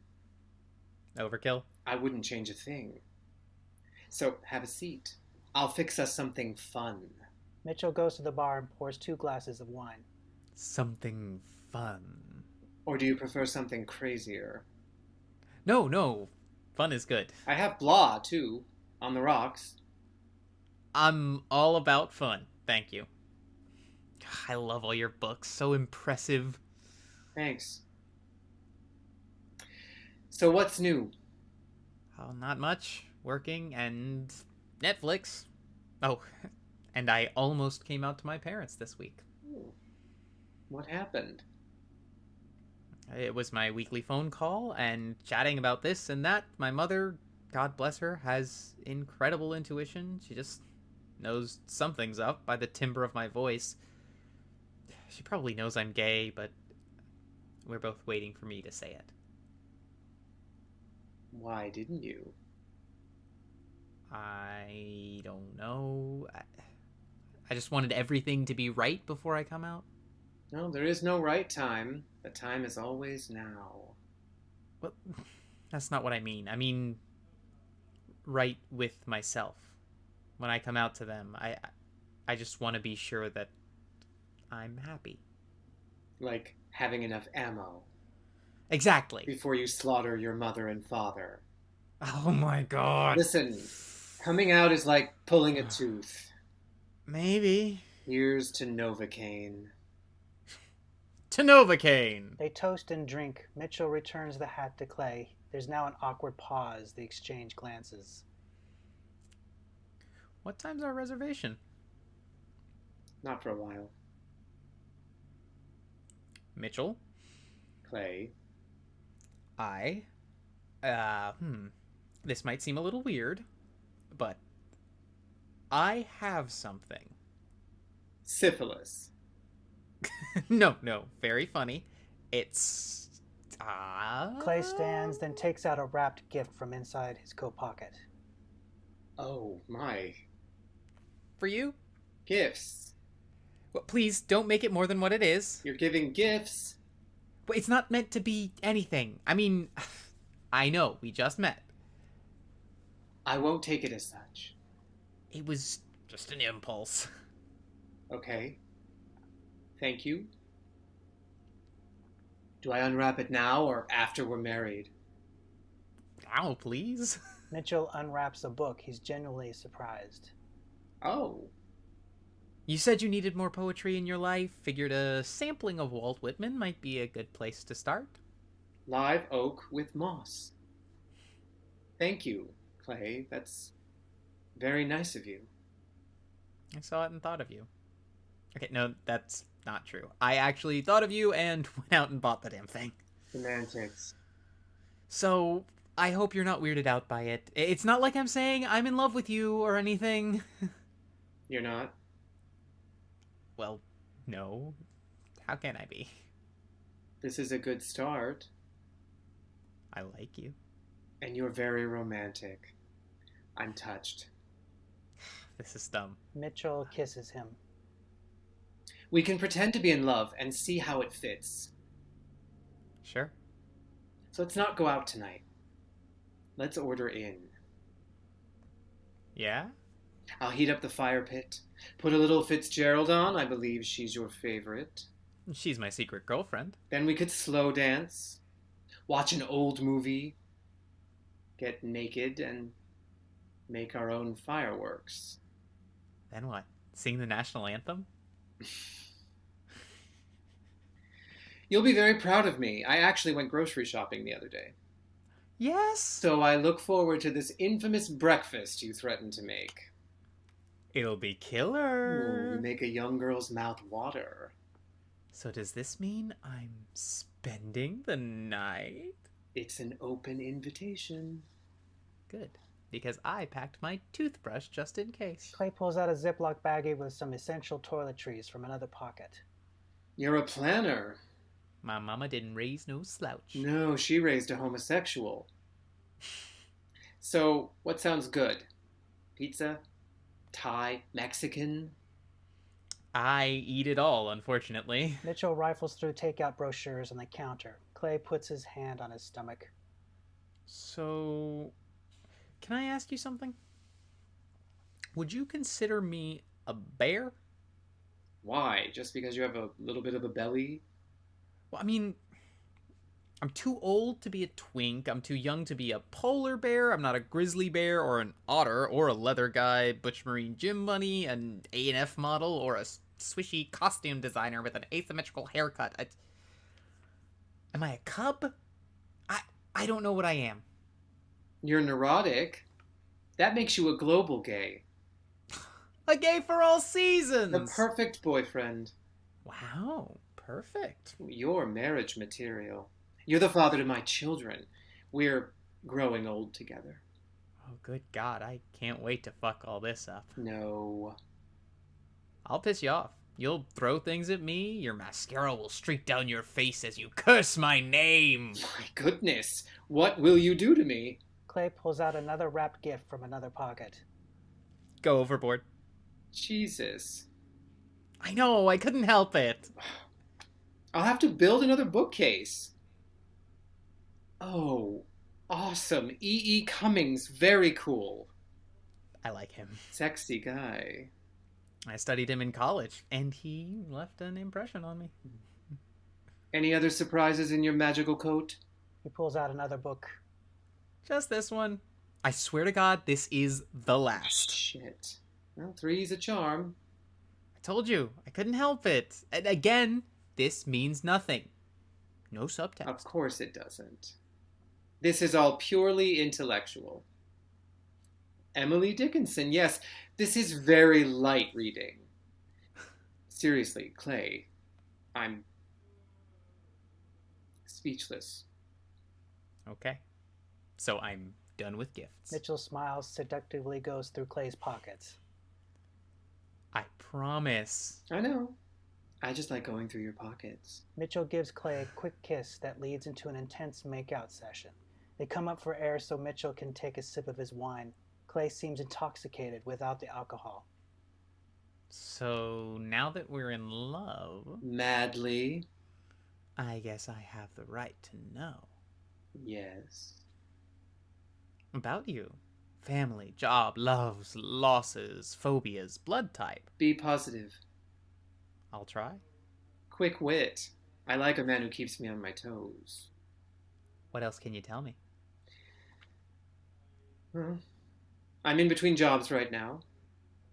Overkill? I wouldn't change a thing. So, have a seat. I'll fix us something fun. Mitchell goes to the bar and pours 2 glasses of wine. Something fun. Or do you prefer something crazier? No. Fun is good. I have blah, too. On the rocks. I'm all about fun. Thank you. I love all your books. So impressive. Thanks. So what's new? Oh, not much. Working and Netflix. Oh, and I almost came out to my parents this week. Ooh. What happened? It was my weekly phone call and chatting about this and that. My mother, God bless her, has incredible intuition. She just knows something's up by the timbre of my voice. She probably knows I'm gay, but we're both waiting for me to say it. Why didn't you? I don't know. I just wanted everything to be right before I come out. No, there is no right time. The time is always now. Well, that's not what I mean. I mean, right with myself. When I come out to them, I just want to be sure that I'm happy. Like having enough ammo Exactly. before you slaughter your mother and father. Oh my god. Listen, coming out is like pulling a tooth. Maybe. Here's to Novocaine. To Novocaine. They toast and drink. Mitchell returns the hat to Clay. There's now an awkward pause. They exchange glances. What time's our reservation? Not for a while. Mitchell. Clay. This might seem a little weird, but I have something. Syphilis. No, very funny. It's Clay stands, then takes out a wrapped gift from inside his coat pocket. Oh my. for you. Gifts. Well, please don't make it more than what it is. You're giving gifts. But it's not meant to be anything. I mean, I know, we just met. I won't take it as such. It was just an impulse. Okay. Thank you. Do I unwrap it now or after we're married? Ow, please. Mitchell unwraps a book. He's genuinely surprised. Oh, You said you needed more poetry in your life. Figured a sampling of Walt Whitman might be a good place to start. live oak with moss. Thank you, Clay. That's very nice of you. I saw it and thought of you. Okay, no, that's not true. I actually thought of you and went out and bought the damn thing. Semantics. So, I hope you're not weirded out by it. It's not like I'm saying I'm in love with you or anything. You're not? Well, no. How can I be? This is a good start. I like you. And you're very romantic. I'm touched. This is dumb. Mitchell kisses him. We can pretend to be in love and see how it fits. Sure. So let's not go out tonight. Let's order in. Yeah? I'll heat up the fire pit. Put a little Fitzgerald on. I believe she's your favorite. She's my secret girlfriend. Then we could slow dance. Watch an old movie. Get naked and make our own fireworks. Then what? Sing the national anthem? You'll be very proud of me. I actually went grocery shopping the other day. Yes! So I look forward to this infamous breakfast you threatened to make. It'll be Ooh, killer. you make a young girl's mouth water. So does this mean I'm spending the night? It's an open invitation. Good. Because I packed my toothbrush just in case. Clay pulls out a Ziploc baggie with some essential toiletries from another pocket. You're a planner. My mama didn't raise no slouch. No, she raised a homosexual. So, what sounds good? Pizza? Thai? Mexican? I eat it all, unfortunately. Mitchell rifles through takeout brochures on the counter. Clay puts his hand on his stomach. So, can I ask you something? Would you consider me a bear? Why? Just because you have a little bit of a belly? Well, I mean, I'm too old to be a twink. I'm too young to be a polar bear. I'm not a grizzly bear or an otter or a leather guy, butch marine gym bunny, an A&F model, or a swishy costume designer with an asymmetrical haircut. Am I a cub? I don't know what I am. You're neurotic. That makes you a global gay. A gay for all seasons! The perfect boyfriend. Wow, perfect. You're marriage material. You're the father to my children. We're growing old together. Oh, good God, I can't wait to fuck all this up. No. I'll piss you off. You'll throw things at me, your mascara will streak down your face as you curse my name. My goodness. What will you do to me? Clay pulls out another wrapped gift from another pocket. Go overboard. Jesus. I know, I couldn't help it. I'll have to build another bookcase. Oh, awesome. E.E. Cummings, very cool. I like him. Sexy guy. I studied him in college, and he left an impression on me. Any other surprises in your magical coat? He pulls out another book. Just this one. I swear to God, this is the last. Shit. Well, three's a charm. I told you, I couldn't help it. And again, this means nothing. No subtext. Of course it doesn't. This is all purely intellectual. Emily Dickinson, yes, this is very light reading. Seriously, Clay, I'm speechless. Okay. So I'm done with gifts. Mitchell smiles, seductively goes through Clay's pockets. I promise. I know. I just like going through your pockets. Mitchell gives Clay a quick kiss that leads into an intense makeout session. They come up for air so Mitchell can take a sip of his wine. Clay seems intoxicated without the alcohol. So now that we're in love, Madly, I guess I have the right to know yes. about you. Family, job, loves, losses, phobias, blood type. Be positive. I'll try. Quick wit. I like a man who keeps me on my toes. What else can you tell me? Well, I'm in between jobs right now.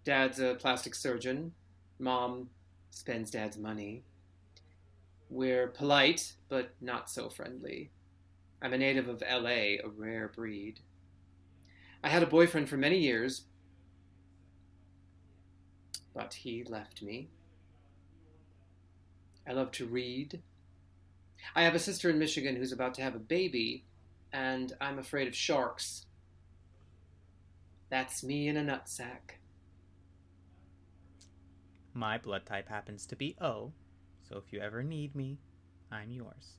Dad's a plastic surgeon. Mom spends Dad's money. We're polite, but not so friendly. I'm a native of LA, a rare breed. I had a boyfriend for many years, but he left me. I love to read. I have a sister in Michigan who's about to have a baby, and I'm afraid of sharks. That's me in a nutsack. My blood type happens to be O, so if you ever need me, I'm yours.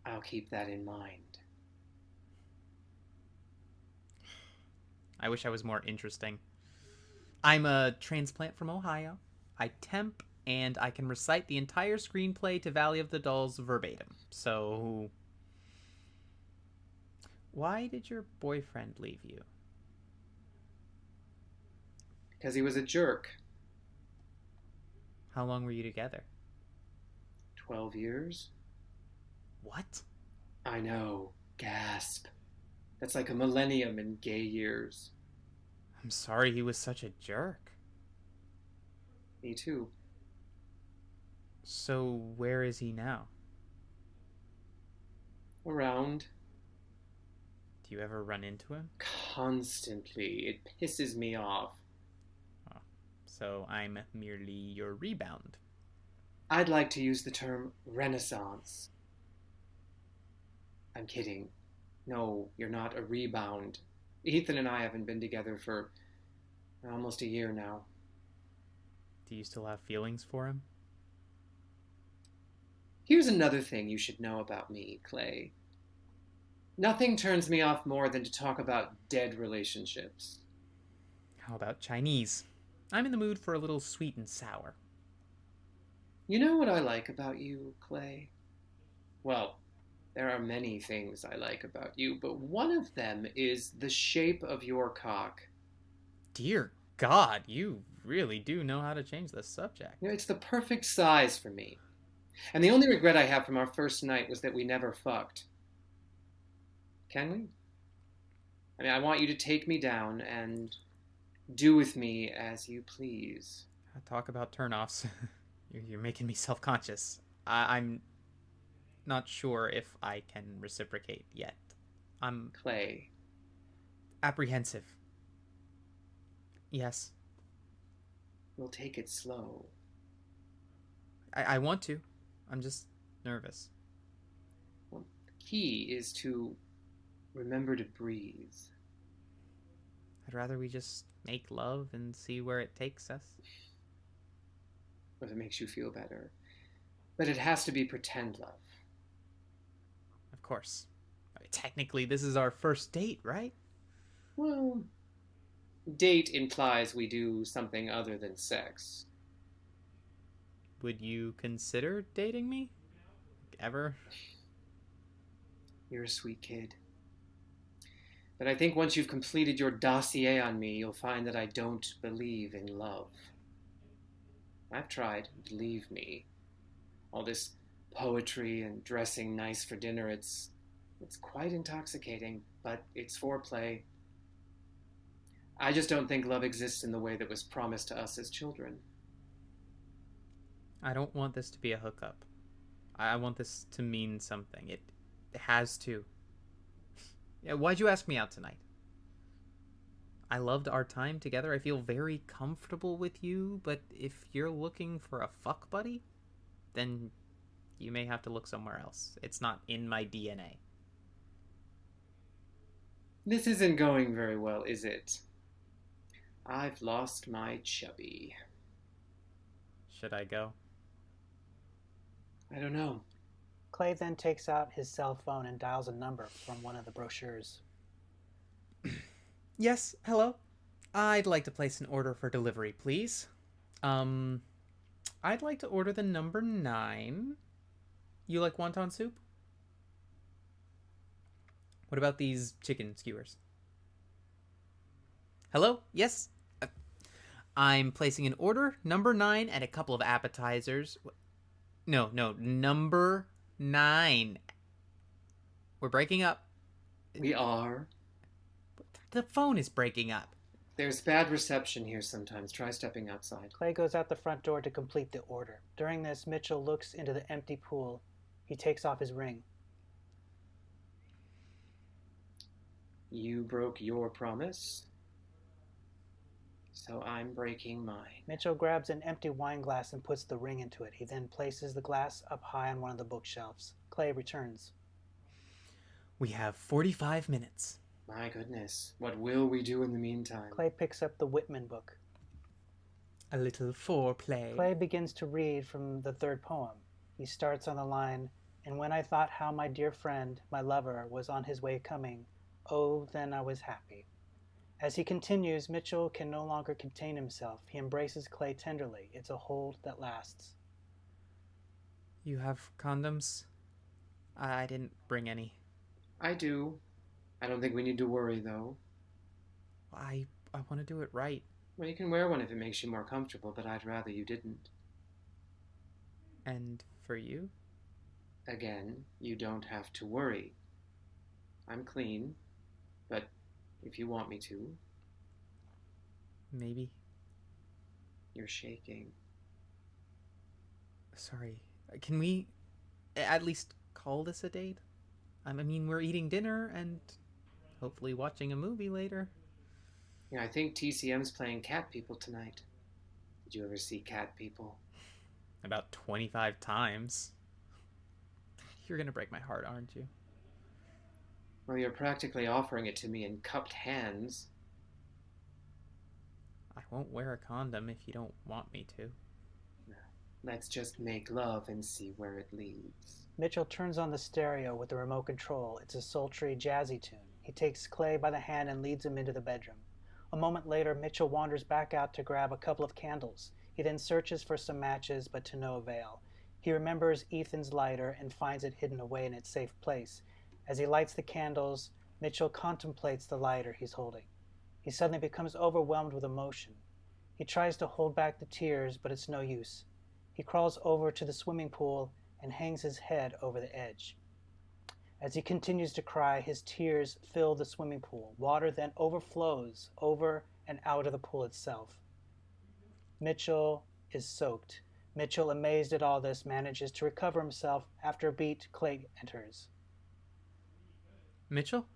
I'll keep that in mind. I wish I was more interesting. I'm a transplant from Ohio. I temp, and I can recite the entire screenplay to Valley of the Dolls verbatim. So, why did your boyfriend leave you? Because he was a jerk. How long were you together? 12 years? What? I know. Gasp. That's like a millennium in gay years. I'm sorry he was such a jerk. Me too. So, where is he now? Around. Do you ever run into him? Constantly. It pisses me off. Oh, so I'm merely your rebound. I'd like to use the term renaissance. I'm kidding. No, you're not a rebound. Ethan and I haven't been together for almost a year now. Do you still have feelings for him? Here's another thing you should know about me, Clay. Nothing turns me off more than to talk about dead relationships. How about Chinese? I'm in the mood for a little sweet and sour. You know what I like about you, Clay? Well, there are many things I like about you, but one of them is the shape of your cock. Dear God, you really do know how to change the subject. You know, it's the perfect size for me. And the only regret I have from our first night was that we never fucked. Can we? I mean, I want you to take me down and do with me as you please. Talk about turnoffs. You're making me self-conscious. I'm not sure if I can reciprocate yet. I'm Clay. apprehensive. Yes. We'll take it slow. I want to. I'm just nervous. Well, the key is to remember to breathe. I'd rather we just make love and see where it takes us. If it makes you feel better. But it has to be pretend love. Of course. Technically, this is our first date, right? Well, date implies we do something other than sex. Would you consider dating me? Ever? You're a sweet kid. But I think once you've completed your dossier on me, you'll find that I don't believe in love. I've tried, believe me. All this poetry and dressing nice for dinner, it's quite intoxicating, but it's foreplay. I just don't think love exists in the way that was promised to us as children. I don't want this to be a hookup. I want this to mean something. It has to. Yeah, why'd you ask me out tonight? I loved our time together. I feel very comfortable with you, but if you're looking for a fuck buddy, then you may have to look somewhere else. It's not in my DNA. This isn't going very well, is it? I've lost my chubby. Should I go? I don't know. Clay then takes out his cell phone and dials a number from one of the brochures. Yes, hello? I'd like to place an order for delivery, please. I'd like to order the number 9. You like wonton soup? What about these chicken skewers? Hello? Yes? I'm placing an order, number 9, and a couple of appetizers. No, number 9. We're breaking up. We are. The phone is breaking up. There's bad reception here sometimes. Try stepping outside. Clay goes out the front door to complete the order. During this, Mitchell looks into the empty pool. He takes off his ring. You broke your promise, so I'm breaking mine. Mitchell grabs an empty wine glass and puts the ring into it. He then places the glass up high on one of the bookshelves. Clay returns. We have 45 minutes. My goodness, what will we do in the meantime? Clay picks up the Whitman book. A little foreplay. Clay begins to read from the third poem. He starts on the line, "And when I thought how my dear friend, my lover, was on his way coming, oh, then I was happy." As he continues, Mitchell can no longer contain himself. He embraces Clay tenderly. It's a hold that lasts. You have condoms? I didn't bring any. I do. I don't think we need to worry, though. I want to do it right. Well, you can wear one if it makes you more comfortable, but I'd rather you didn't. And for you? Again, you don't have to worry. I'm clean, but if you want me to. Maybe. You're shaking. Sorry. Can we at least call this a date? I mean, we're eating dinner and hopefully watching a movie later. Yeah, I think TCM's playing Cat People tonight. Did you ever see Cat People? About 25 times. You're gonna break my heart, aren't you? Well, you're practically offering it to me in cupped hands. I won't wear a condom if you don't want me to. Let's just make love and see where it leads. Mitchell turns on the stereo with the remote control. It's a sultry, jazzy tune. He takes Clay by the hand and leads him into the bedroom. A moment later, Mitchell wanders back out to grab a couple of candles. He then searches for some matches, but to no avail. He remembers Ethan's lighter and finds it hidden away in its safe place. As he lights the candles, Mitchell contemplates the lighter he's holding. He suddenly becomes overwhelmed with emotion. He tries to hold back the tears, but it's no use. He crawls over to the swimming pool and hangs his head over the edge. As he continues to cry, his tears fill the swimming pool. Water then overflows over and out of the pool itself. Mitchell is soaked. Mitchell, amazed at all this, manages to recover himself. After a beat, Clay enters. Mitchell?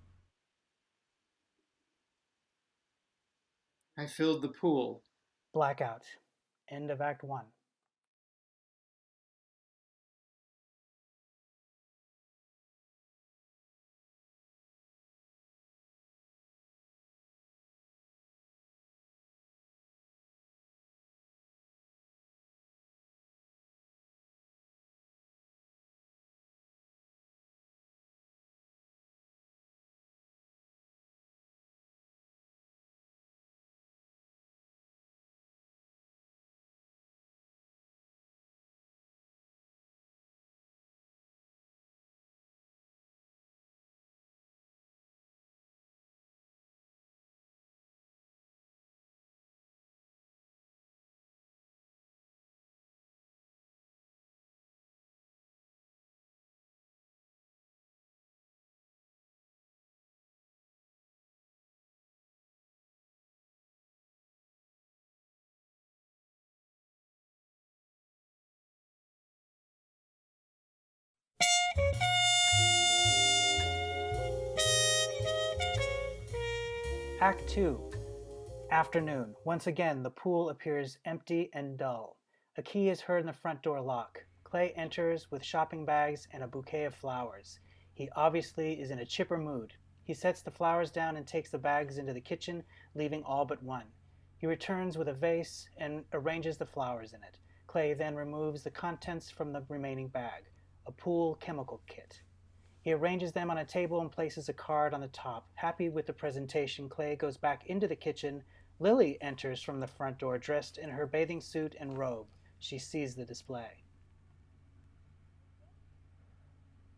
I filled the pool. Blackout. End of Act 1. Act 2. Afternoon. Once again, the pool appears empty and dull. A key is heard in the front door lock. Clay enters with shopping bags and a bouquet of flowers. He obviously is in a chipper mood. He sets the flowers down and takes the bags into the kitchen, leaving all but one. He returns with a vase and arranges the flowers in it. Clay then removes the contents from the remaining bag, a pool chemical kit. He arranges them on a table and places a card on the top. Happy with the presentation, Clay goes back into the kitchen. Lily enters from the front door dressed in her bathing suit and robe. She sees the display.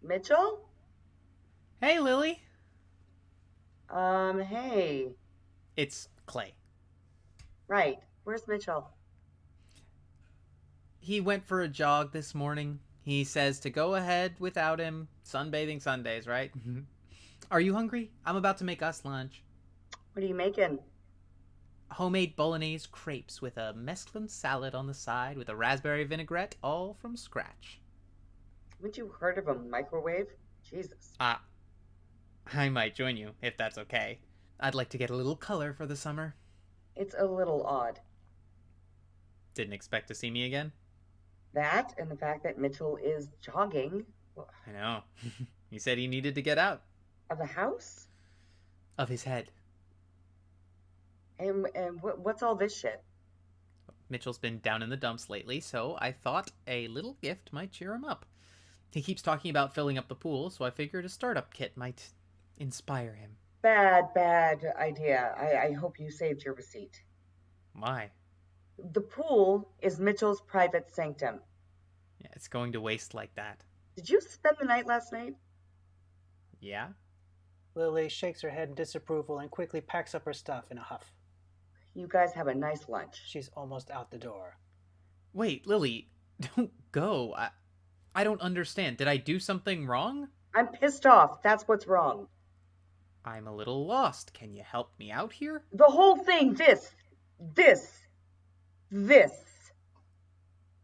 Mitchell? Hey, Lily. Hey. It's Clay. Right. Where's Mitchell? He went for a jog this morning. He says to go ahead without him. Sunbathing Sundays, right? Are you hungry? I'm about to make us lunch. What are you making? Homemade bolognese crepes with a mesclun salad on the side with a raspberry vinaigrette, all from scratch. Haven't you heard of a microwave? Jesus. I might join you, if that's okay. I'd like to get a little color for the summer. It's a little odd. Didn't expect to see me again? That and the fact that Mitchell is jogging. I know. He said he needed to get out. Of the house? Of his head. And what's all this shit? Mitchell's been down in the dumps lately, so I thought a little gift might cheer him up. He keeps talking about filling up the pool, so I figured a startup kit might inspire him. Bad idea. I hope you saved your receipt. Why? The pool is Mitchell's private sanctum. Yeah, it's going to waste like that. Did you spend the night last night? Yeah? Lily shakes her head in disapproval and quickly packs up her stuff in a huff. You guys have a nice lunch. She's almost out the door. Wait, Lily, don't go. I don't understand. Did I do something wrong? I'm pissed off. That's what's wrong. I'm a little lost. Can you help me out here? The whole thing, this.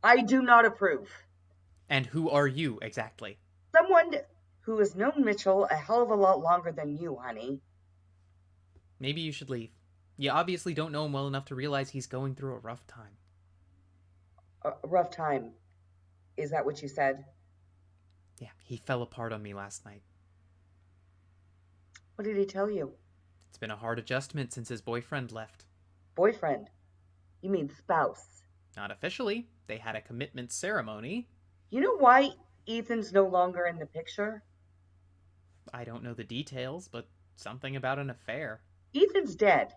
I do not approve. And who are you, exactly? Someone who has known Mitchell a hell of a lot longer than you, honey. Maybe you should leave. You obviously don't know him well enough to realize he's going through a rough time. A rough time. Is that what you said? Yeah, he fell apart on me last night. What did he tell you? It's been a hard adjustment since his boyfriend left. Boyfriend? You mean spouse? Not officially. They had a commitment ceremony. You know why Ethan's no longer in the picture? I don't know the details, but something about an affair. Ethan's dead.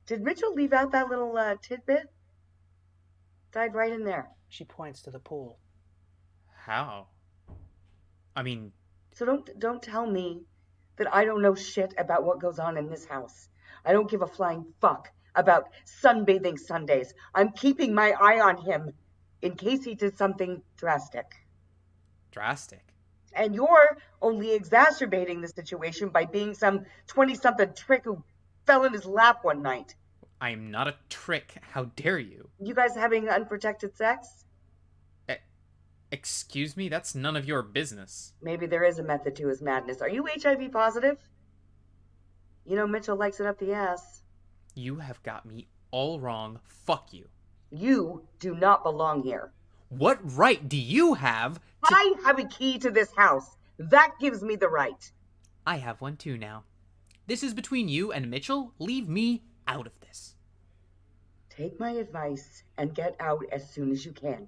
Did Mitchell leave out that little tidbit? Died right in there. She points to the pool. How? I mean, So don't tell me that I don't know shit about what goes on in this house. I don't give a flying fuck about sunbathing Sundays. I'm keeping my eye on him in case he did something drastic. drastic. And you're only exacerbating the situation by being some 20-something trick who fell in his lap one night. I am not a trick. How dare you? You guys having unprotected sex? Excuse me? That's none of your business. Maybe there is a method to his madness. Are you HIV positive? You know Mitchell likes it up the ass. You have got me all wrong. Fuck you. You do not belong here. What right do you have to... I have a key to this house. That gives me the right. I have one too now. This is between you and Mitchell. Leave me out of this. Take my advice and get out as soon as you can.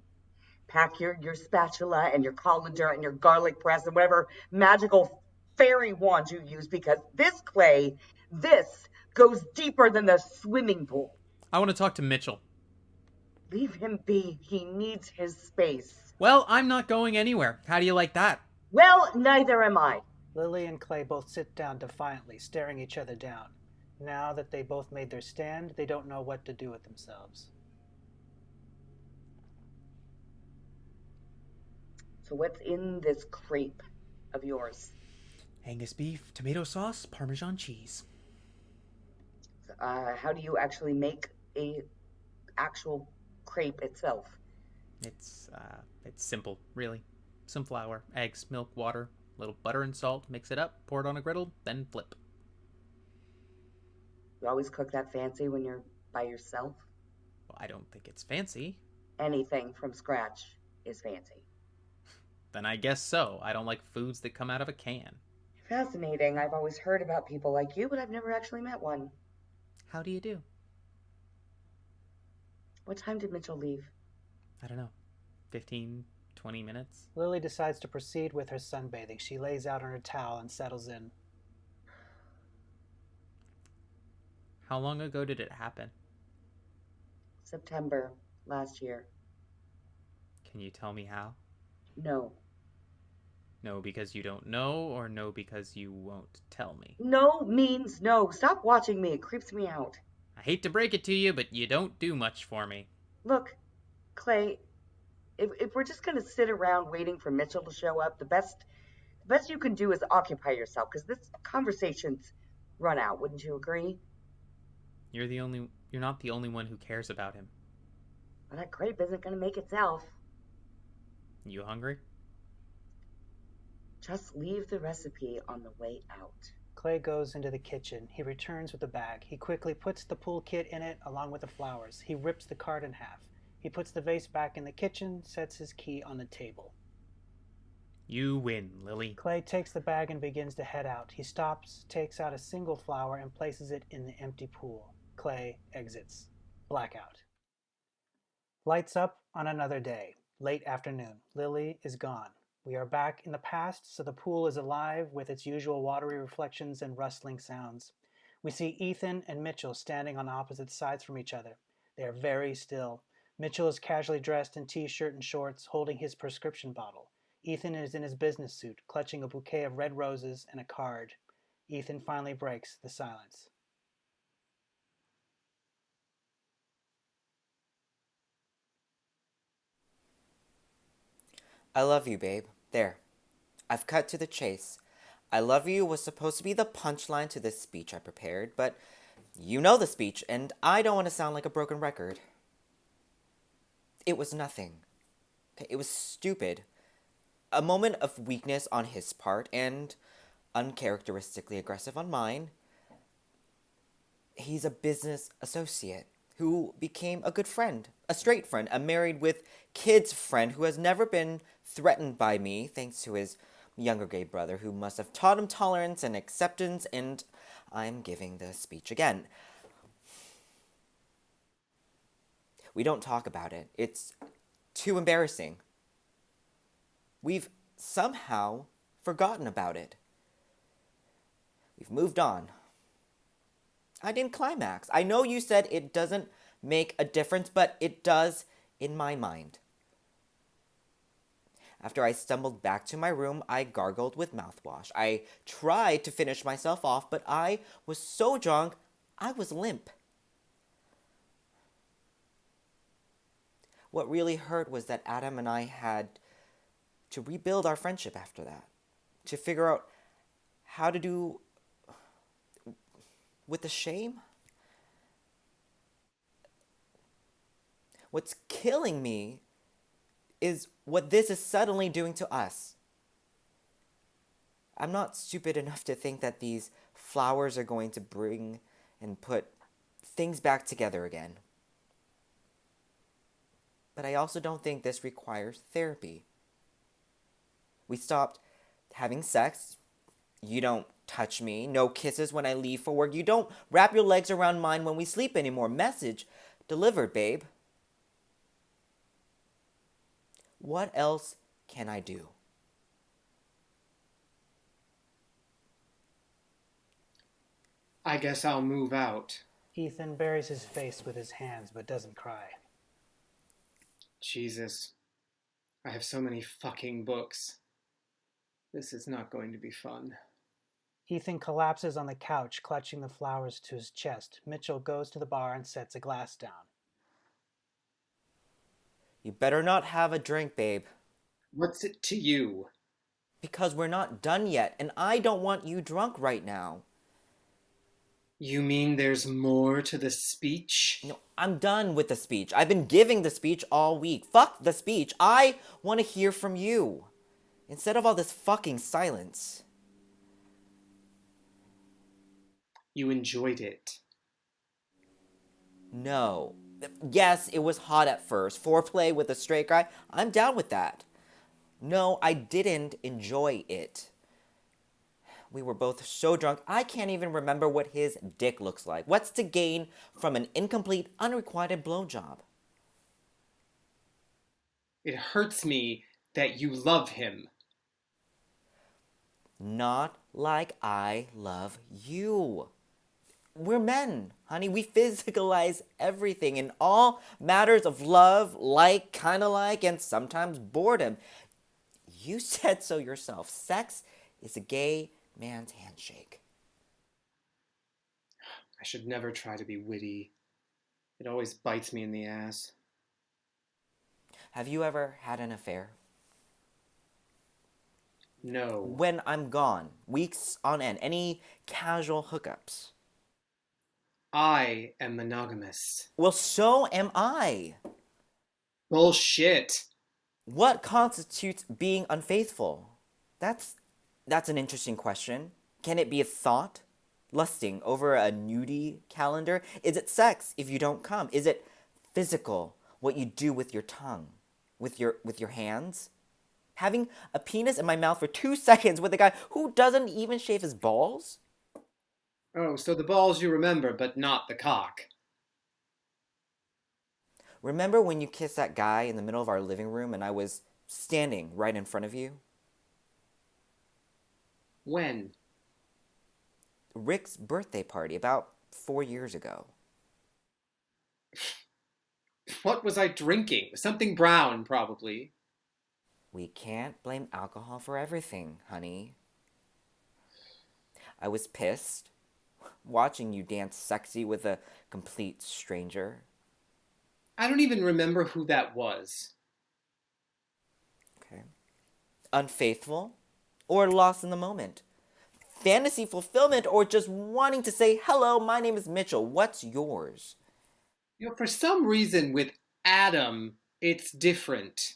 Pack your spatula and your colander and your garlic press and whatever magical fairy wand you use, because this Clay, this goes deeper than the swimming pool. I want to talk to Mitchell. Leave him be. He needs his space. Well, I'm not going anywhere. How do you like that? Well, neither am I. Lily and Clay both sit down defiantly, staring each other down. Now that they both made their stand, they don't know what to do with themselves. So what's in this crepe of yours? Angus beef, tomato sauce, Parmesan cheese. How do you actually make a actual crepe itself? It's simple, really. Some flour, eggs, milk, water, a little butter and salt, mix it up, pour it on a griddle, then flip. You always cook that fancy when you're by yourself? Well, I don't think it's fancy. Anything from scratch is fancy. Then I guess so. I don't like foods that come out of a can. Fascinating. I've always heard about people like you, but I've never actually met one. How do you do? What time did Mitchell leave? I don't know. 15, 20 minutes? Lily decides to proceed with her sunbathing. She lays out on her towel and settles in. How long ago did it happen? September last year. Can you tell me how? No. No because you don't know, or no because you won't tell me? No means no. Stop watching me. It creeps me out. I hate to break it to you, but you don't do much for me. Look, Clay, if we're just going to sit around waiting for Mitchell to show up, the best The best you can do is occupy yourself, because this conversation's run out, wouldn't you agree? You're not the only one who cares about him. But that grape isn't going to make itself. You hungry? Just leave the recipe on the way out. Clay goes into the kitchen. He returns with a bag. He quickly puts the pool kit in it along with the flowers. He rips the card in half. He puts the vase back in the kitchen, sets his key on the table. You win, Lily. Clay takes the bag and begins to head out. He stops, takes out a single flower, and places it in the empty pool. Clay exits. Blackout. Lights up on another day. Late afternoon. Lily is gone. We are back in the past, so the pool is alive with its usual watery reflections and rustling sounds. We see Ethan and Mitchell standing on opposite sides from each other. They are very still. Mitchell is casually dressed in t-shirt and shorts, holding his prescription bottle. Ethan is in his business suit, clutching a bouquet of red roses and a card. Ethan finally breaks the silence. I love you, babe. There. I've cut to the chase. I love you was supposed to be the punchline to this speech I prepared, but you know the speech, and I don't want to sound like a broken record. It was nothing. It was stupid. A moment of weakness on his part, and uncharacteristically aggressive on mine. He's a business associate who became a good friend, a straight friend, a married with kids friend who has never been threatened by me thanks to his younger gay brother who must have taught him tolerance and acceptance, and I'm giving the speech again. We don't talk about it. It's too embarrassing. We've somehow forgotten about it. We've moved on. I didn't climax. I know you said it doesn't make a difference, but it does in my mind. After I stumbled back to my room, I gargled with mouthwash. I tried to finish myself off, but I was so drunk, I was limp. What really hurt was that Adam and I had to rebuild our friendship after that. To figure out how to do with the shame. What's killing me is what this is suddenly doing to us. I'm not stupid enough to think that these flowers are going to bring and put things back together again. But I also don't think this requires therapy. We stopped having sex. You don't touch me. No kisses when I leave for work. You don't wrap your legs around mine when we sleep anymore. Message delivered, babe. What else can I do? I guess I'll move out. Ethan buries his face with his hands but doesn't cry. Jesus. I have so many fucking books. This is not going to be fun. Ethan collapses on the couch, clutching the flowers to his chest. Mitchell goes to the bar and sets a glass down. You better not have a drink, babe. What's it to you? Because we're not done yet, and I don't want you drunk right now. You mean there's more to the speech? No, I'm done with the speech. I've been giving the speech all week. Fuck the speech. I want to hear from you. Instead of all this fucking silence. You enjoyed it. No. Yes, it was hot at first. Foreplay with a straight guy. I'm down with that. No, I didn't enjoy it. We were both so drunk, I can't even remember what his dick looks like. What's to gain from an incomplete, unrequited blowjob? It hurts me that you love him. Not like I love you. We're men, honey. We physicalize everything in all matters of love, like, kinda like, and sometimes boredom. You said so yourself. Sex is a gay man's handshake. I should never try to be witty. It always bites me in the ass. Have you ever had an affair? No. When I'm gone, weeks on end, any casual hookups? I am monogamous. Well, so am I. Bullshit. What constitutes being unfaithful? That's an interesting question. Can it be a thought? Lusting over a nudie calendar? Is it sex if you don't come? Is it physical? What you do with your tongue? With your hands? Having a penis in my mouth for 2 seconds with a guy who doesn't even shave his balls? Oh, so the balls you remember, but not the cock. Remember when you kissed that guy in the middle of our living room and I was standing right in front of you? When? Rick's birthday party about 4 years ago. What was I drinking? Something brown, probably. We can't blame alcohol for everything, honey. I was pissed watching you dance sexy with a complete stranger. I don't even remember who that was. Okay. Unfaithful or lost in the moment? Fantasy fulfillment or just wanting to say, hello, my name is Mitchell. What's yours? You know, for some reason with Adam, it's different.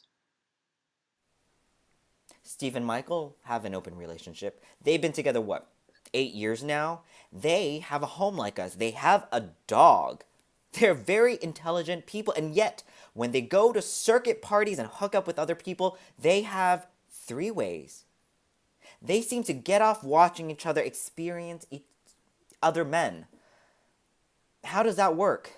Steve and Michael have an open relationship. They've been together, 8 years now? They have a home like us. They have a dog. They're very intelligent people, and yet, when they go to circuit parties and hook up with other people, they have 3 ways. They seem to get off watching each other experience other men. How does that work?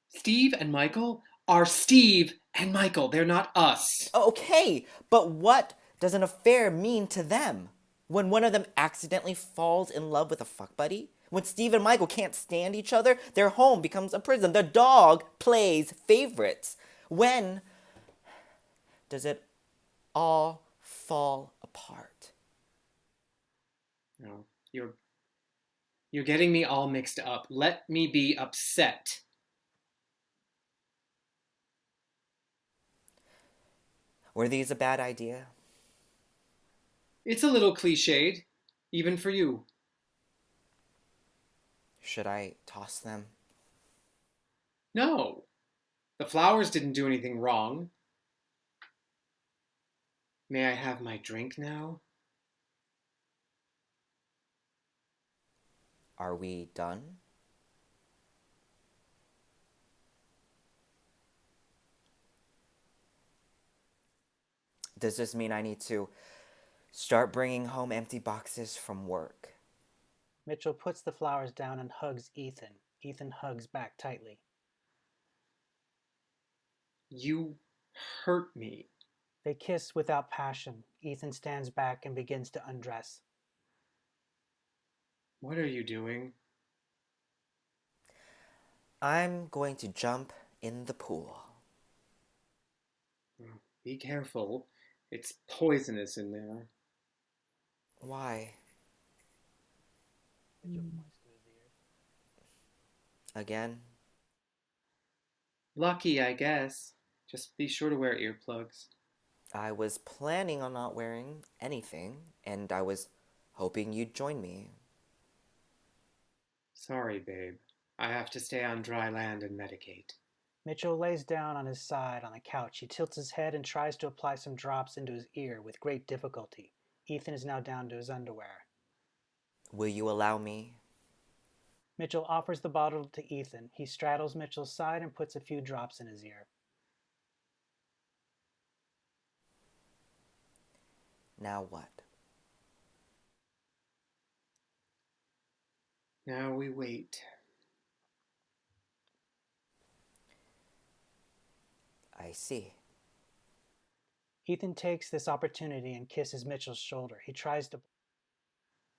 Steve and Michael are Steve and Michael. They're not us. Okay, but what does an affair mean to them? When one of them accidentally falls in love with a fuck buddy? When Steve and Michael can't stand each other, their home becomes a prison. The dog plays favorites. When does it all fall apart? No, you're getting me all mixed up. Let me be upset. Were these a bad idea? It's a little cliched, even for you. Should I toss them? No, the flowers didn't do anything wrong. May I have my drink now? Are we done? Does this mean I need to start bringing home empty boxes from work? Mitchell puts the flowers down and hugs Ethan. Ethan hugs back tightly. You hurt me. They kiss without passion. Ethan stands back and begins to undress. What are you doing? I'm going to jump in the pool. Be careful. It's poisonous in there. Why? Again? Lucky, I guess. Just be sure to wear earplugs. I was planning on not wearing anything, and I was hoping you'd join me. Sorry, babe. I have to stay on dry land and medicate. Mitchell lays down on his side on the couch. He tilts his head and tries to apply some drops into his ear with great difficulty. Ethan is now down to his underwear. Will you allow me? Mitchell offers the bottle to Ethan. He straddles Mitchell's side and puts a few drops in his ear. Now what? Now we wait. I see. Ethan takes this opportunity and kisses Mitchell's shoulder. He tries to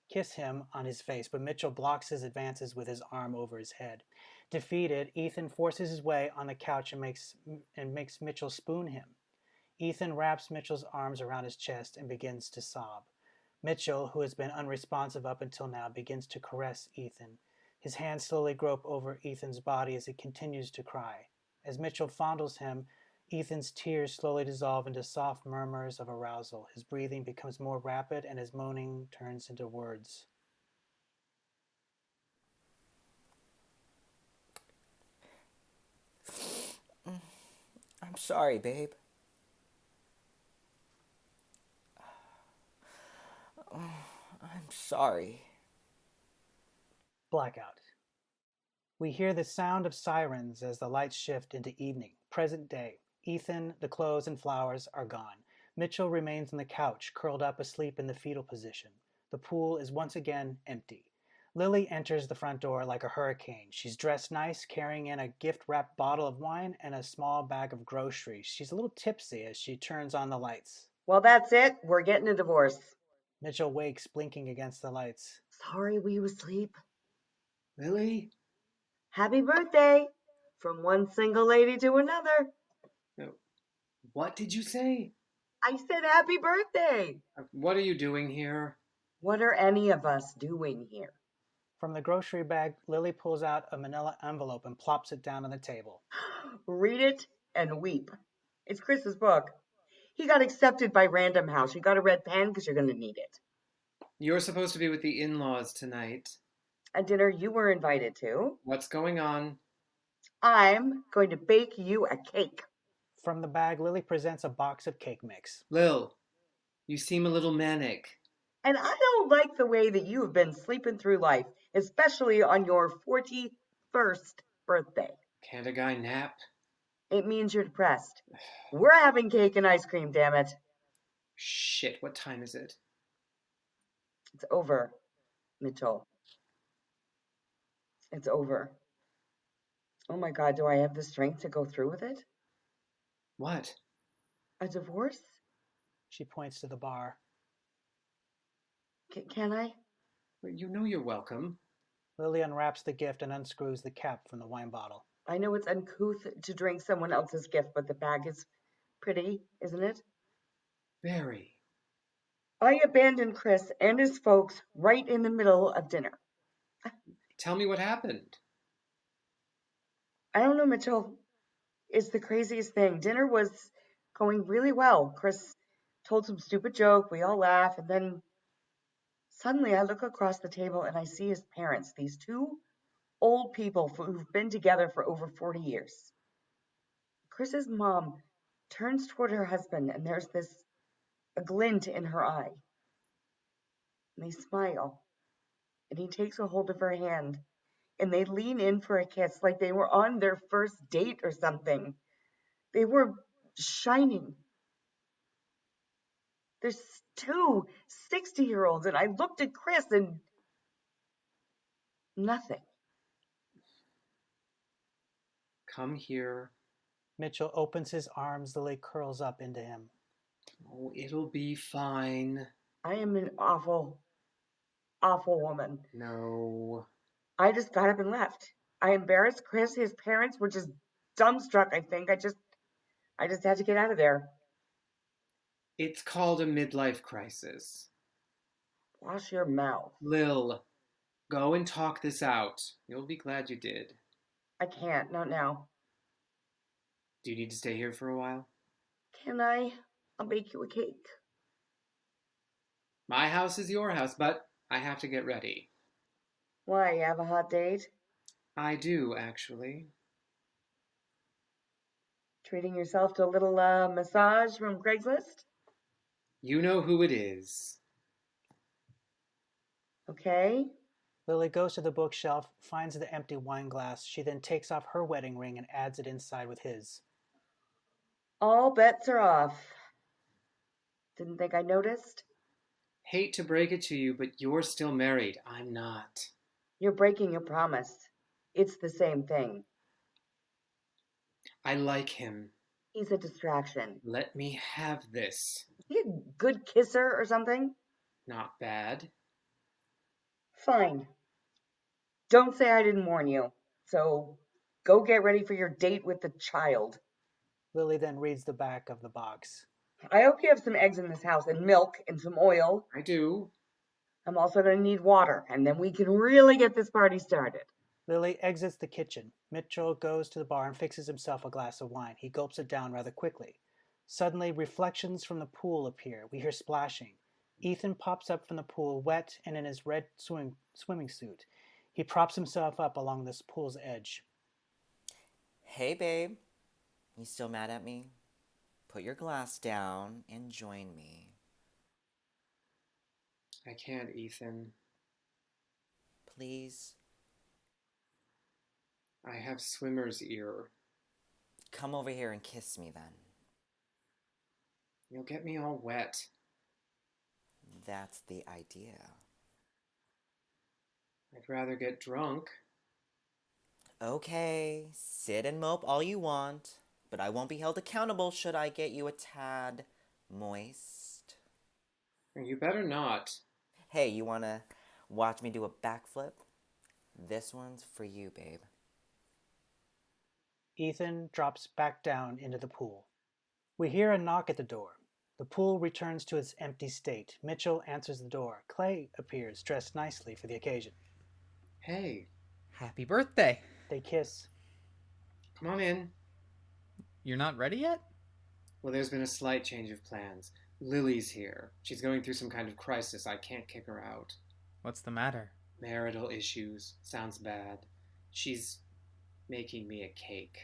kiss him on his face, but Mitchell blocks his advances with his arm over his head. Defeated, Ethan forces his way on the couch and makes Mitchell spoon him. Ethan wraps Mitchell's arms around his chest and begins to sob. Mitchell, who has been unresponsive up until now, begins to caress Ethan. His hands slowly grope over Ethan's body as he continues to cry. As Mitchell fondles him, Ethan's tears slowly dissolve into soft murmurs of arousal. His breathing becomes more rapid and his moaning turns into words. I'm sorry, babe. I'm sorry. Blackout. We hear the sound of sirens as the lights shift into evening. Present day. Ethan, the clothes and flowers are gone. Mitchell remains on the couch, curled up asleep in the fetal position. The pool is once again empty. Lily enters the front door like a hurricane. She's dressed nice, carrying in a gift-wrapped bottle of wine and a small bag of groceries. She's a little tipsy as she turns on the lights. Well, that's it. We're getting a divorce. Mitchell wakes, blinking against the lights. Sorry we was asleep. Lily? Happy birthday from one single lady to another. No. What did you say? I said happy birthday. What are you doing here? What are any of us doing here? From the grocery bag, Lily pulls out a manila envelope and plops it down on the table. Read it and weep. It's Chris's book. He got accepted by Random House. You got a red pen because you're going to need it. You're supposed to be with the in-laws tonight. A dinner you were invited to. What's going on? I'm going to bake you a cake. From the bag, Lily presents a box of cake mix. Lil, you seem a little manic. And I don't like the way that you have been sleeping through life, especially on your 41st birthday. Can't a guy nap? It means you're depressed. We're having cake and ice cream, damn it. Shit, what time is it? It's over, Mitchell. It's over. Oh my God, do I have the strength to go through with it? What? A divorce? She points to the bar. Can I? You know you're welcome. Lily unwraps the gift and unscrews the cap from the wine bottle. I know it's uncouth to drink someone else's gift, but the bag is pretty, isn't it? Very. I abandoned Chris and his folks right in the middle of dinner. Tell me what happened. I don't know, Mitchell. It's the craziest thing. Dinner was going really well. Chris told some stupid joke. We all laugh. And then suddenly I look across the table and I see his parents, these two old people who've been together for over 40 years. Chris's mom turns toward her husband and there's a glint in her eye. And they smile. And he takes a hold of her hand and they lean in for a kiss like they were on their first date or something. They were shining. There's two 60-year-olds, and I looked at Chris and nothing. Come here. Mitchell opens his arms. Lily curls up into him. Oh, it'll be fine. I am an awful, awful woman. No. I just got up and left. I embarrassed Chris. His parents were just dumbstruck, I think. I just had to get out of there. It's called a midlife crisis. Wash your mouth. Lil, go and talk this out. You'll be glad you did. I can't, not now. Do you need to stay here for a while? Can I? I'll bake you a cake. My house is your house, but I have to get ready. Why, you have a hot date? I do, actually. Treating yourself to a little massage from Craigslist? You know who it is. Okay. Lily goes to the bookshelf, finds the empty wine glass. She then takes off her wedding ring and adds it inside with his. All bets are off. Didn't think I noticed? Hate to break it to you, but you're still married. I'm not. You're breaking your promise. It's the same thing. I like him. He's a distraction. Let me have this. Is he a good kisser or something? Not bad. Fine. Don't say I didn't warn you. So go get ready for your date with the child. Lily then reads the back of the box. I hope you have some eggs in this house and milk and some oil. I do. I'm also going to need water, and then we can really get this party started. Lily exits the kitchen. Mitchell goes to the bar and fixes himself a glass of wine. He gulps it down rather quickly. Suddenly, reflections from the pool appear. We hear splashing. Ethan pops up from the pool, wet and in his red swimming suit. He props himself up along this pool's edge. Hey, babe. You still mad at me? Put your glass down and join me. I can't, Ethan. Please? I have swimmer's ear. Come over here and kiss me then. You'll get me all wet. That's the idea. I'd rather get drunk. Okay, sit and mope all you want, but I won't be held accountable should I get you a tad moist. You better not. Hey, you wanna watch me do a backflip? This one's for you, babe. Ethan drops back down into the pool. We hear a knock at the door. The pool returns to its empty state. Mitchell answers the door. Clay appears, dressed nicely for the occasion. Hey, Happy birthday. They kiss. come on in. You're not ready yet? Well, there's been a slight change of plans. Lily's here. She's going through some kind of crisis. I can't kick her out. What's the matter? Marital issues. Sounds bad. She's making me a cake.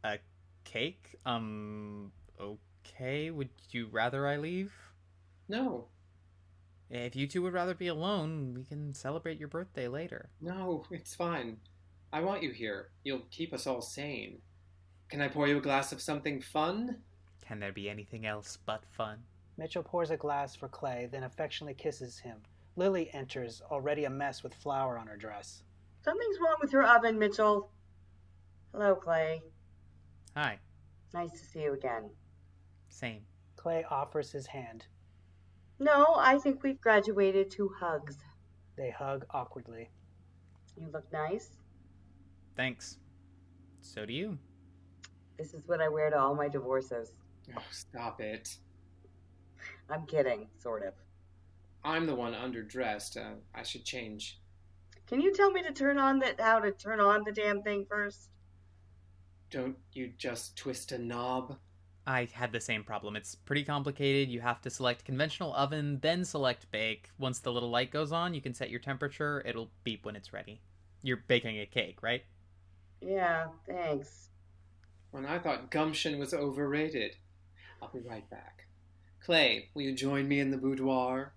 A cake? Okay. Would you rather I leave? No, If you two would rather be alone, we can celebrate your birthday later. no, it's fine. I want you here. You'll keep us all sane. Can I pour you a glass of something fun? Can there be anything else but fun? Mitchell pours a glass for Clay, then affectionately kisses him. Lily enters, already a mess with flour on her dress. Something's wrong with your oven, Mitchell. Hello, Clay. Hi. Nice to see you again. Same. Clay offers his hand. No, I think we've graduated to hugs. They hug awkwardly. You look nice. Thanks. So do you. This is what I wear to all my divorces. Oh, stop it. I'm kidding, sort of. I'm the one underdressed. I should change. Can you tell me how to turn on the damn thing first? Don't you just twist a knob? I had the same problem. It's pretty complicated. You have to select conventional oven, then select bake. Once the little light goes on, you can set your temperature. It'll beep when it's ready. You're baking a cake, right? Yeah, thanks. When I thought gumption was overrated. I'll be right back. Clay, will you join me in the boudoir?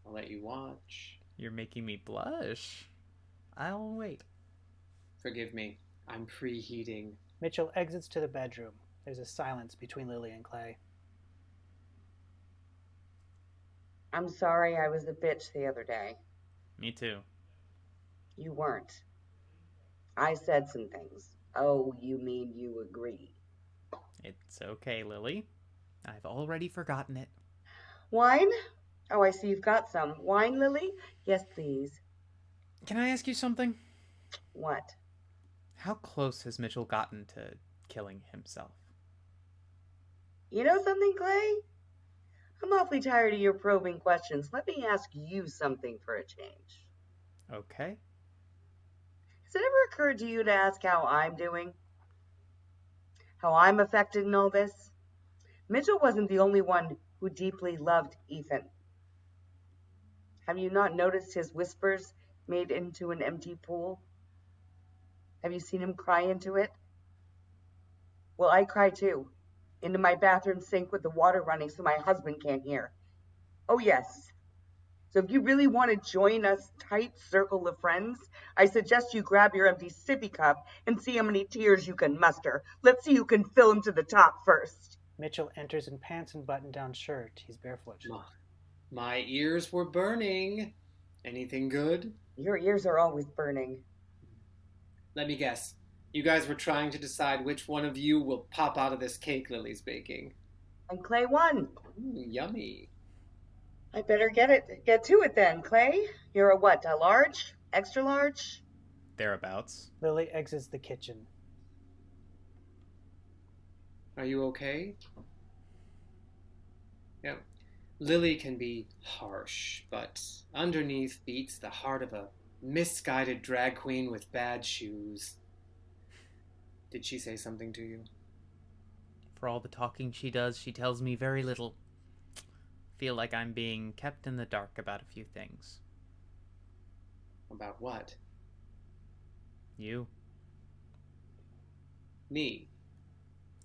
I'll let you watch. You're making me blush. I'll wait. Forgive me. I'm preheating. Mitchell exits to the bedroom. There's a silence between Lily and Clay. I'm sorry I was a bitch the other day. Me too. You weren't. I said some things. Oh, you mean you agree? It's okay, Lily. I've already forgotten it. Wine? Oh, I see you've got some. Wine, Lily? Yes, please. Can I ask you something? What? How close has Mitchell gotten to killing himself? You know something, Clay? I'm awfully tired of your probing questions. Let me ask you something for a change. Okay. Has it ever occurred to you to ask how I'm doing? How I'm affected in all this? Mitchell wasn't the only one who deeply loved Ethan. Have you not noticed his whispers made into an empty pool? Have you seen him cry into it? Well, I cry too. Into my bathroom sink with the water running so my husband can't hear. Oh, yes. So if you really want to join us tight circle of friends, I suggest you grab your empty sippy cup and see how many tears you can muster. Let's see who can fill them to the top first. Mitchell enters in pants and button-down shirt. He's barefoot. My ears were burning. Anything good? Your ears are always burning. Let me guess. You guys were trying to decide which one of you will pop out of this cake Lily's baking. And Clay won. Ooh, yummy. I better get to it then, Clay. You're a what, a large? Extra large? Thereabouts. Lily exits the kitchen. Are you okay? Yeah. Lily can be harsh, but underneath beats the heart of a Misguided drag queen with bad shoes. Did she say something to you? For all the talking she does, she tells me very little. Feel like I'm being kept in the dark about a few things. About what? You? Me.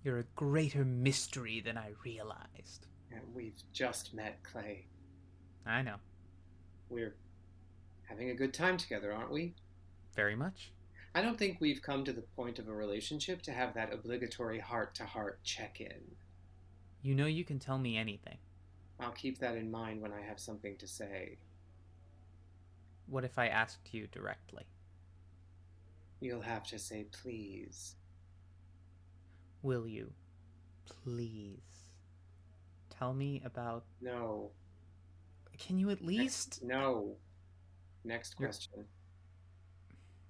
You're a greater mystery than I realized. And we've just met, Clay. I know. We're having a good time together, aren't we? Very much. I don't think we've come to the point of a relationship to have that obligatory heart-to-heart check-in. You know you can tell me anything. I'll keep that in mind when I have something to say. What if I asked you directly? You'll have to say please. Will you, please, tell me about... No. Can you at least... No. Next question.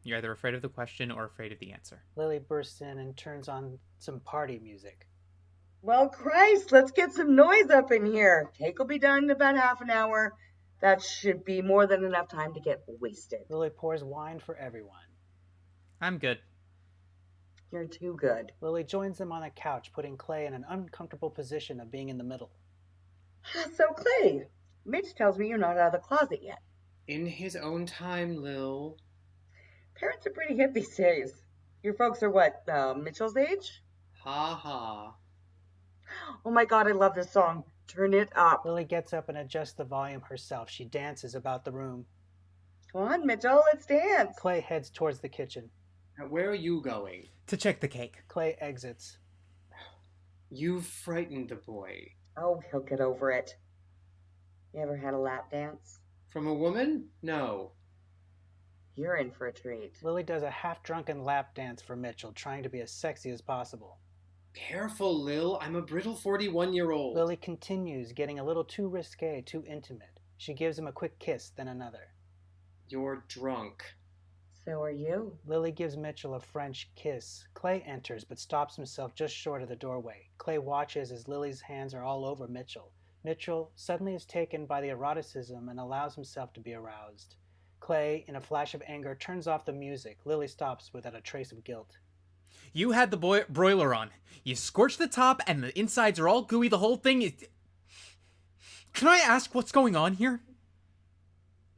You're either afraid of the question or afraid of the answer. Lily bursts in and turns on some party music. Well, Christ, let's get some noise up in here. Cake will be done in about half an hour. That should be more than enough time to get wasted. Lily pours wine for everyone. I'm good. You're too good. Lily joins them on a couch, putting Clay in an uncomfortable position of being in the middle. So, Clay, Mitch tells me you're not out of the closet yet. In his own time, Lil. Parents are pretty hip these days. Your folks are what, Mitchell's age? Ha ha. Oh my God, I love this song. Turn it up. Lily gets up and adjusts the volume herself. She dances about the room. Come on, Mitchell, let's dance. Clay heads towards the kitchen. Now, where are you going? To check the cake. Clay exits. You've frightened the boy. Oh, he'll get over it. You ever had a lap dance? From a woman? No. You're in for a treat. Lily does a half-drunken lap dance for Mitchell, trying to be as sexy as possible. Careful, Lil. I'm a brittle 41-year-old. Lily continues, getting a little too risque, too intimate. She gives him a quick kiss, then another. You're drunk. So are you. Lily gives Mitchell a French kiss. Clay enters, but stops himself just short of the doorway. Clay watches as Lily's hands are all over Mitchell. Mitchell suddenly is taken by the eroticism and allows himself to be aroused. Clay, in a flash of anger, turns off the music. Lily stops without a trace of guilt. You had the broiler on. You scorched the top and the insides are all gooey. The whole thing is... Can I ask what's going on here?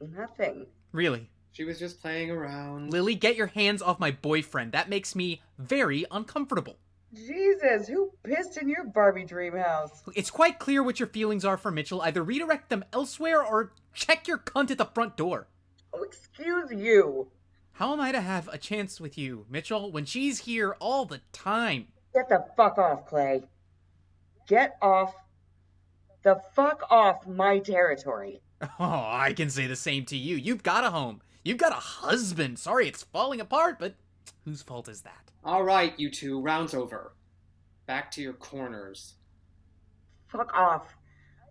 Nothing. Really? She was just playing around. Lily, get your hands off my boyfriend. That makes me very uncomfortable. Jesus, who pissed in your Barbie dream house? It's quite clear what your feelings are for Mitchell. Either redirect them elsewhere or check your cunt at the front door. Oh, excuse you. How am I to have a chance with you, Mitchell, when she's here all the time? Get the fuck off, Clay. Get off the fuck off my territory. Oh, I can say the same to you. You've got a home. You've got a husband. Sorry it's falling apart, but whose fault is that? All right, you two. Round's over. Back to your corners. Fuck off.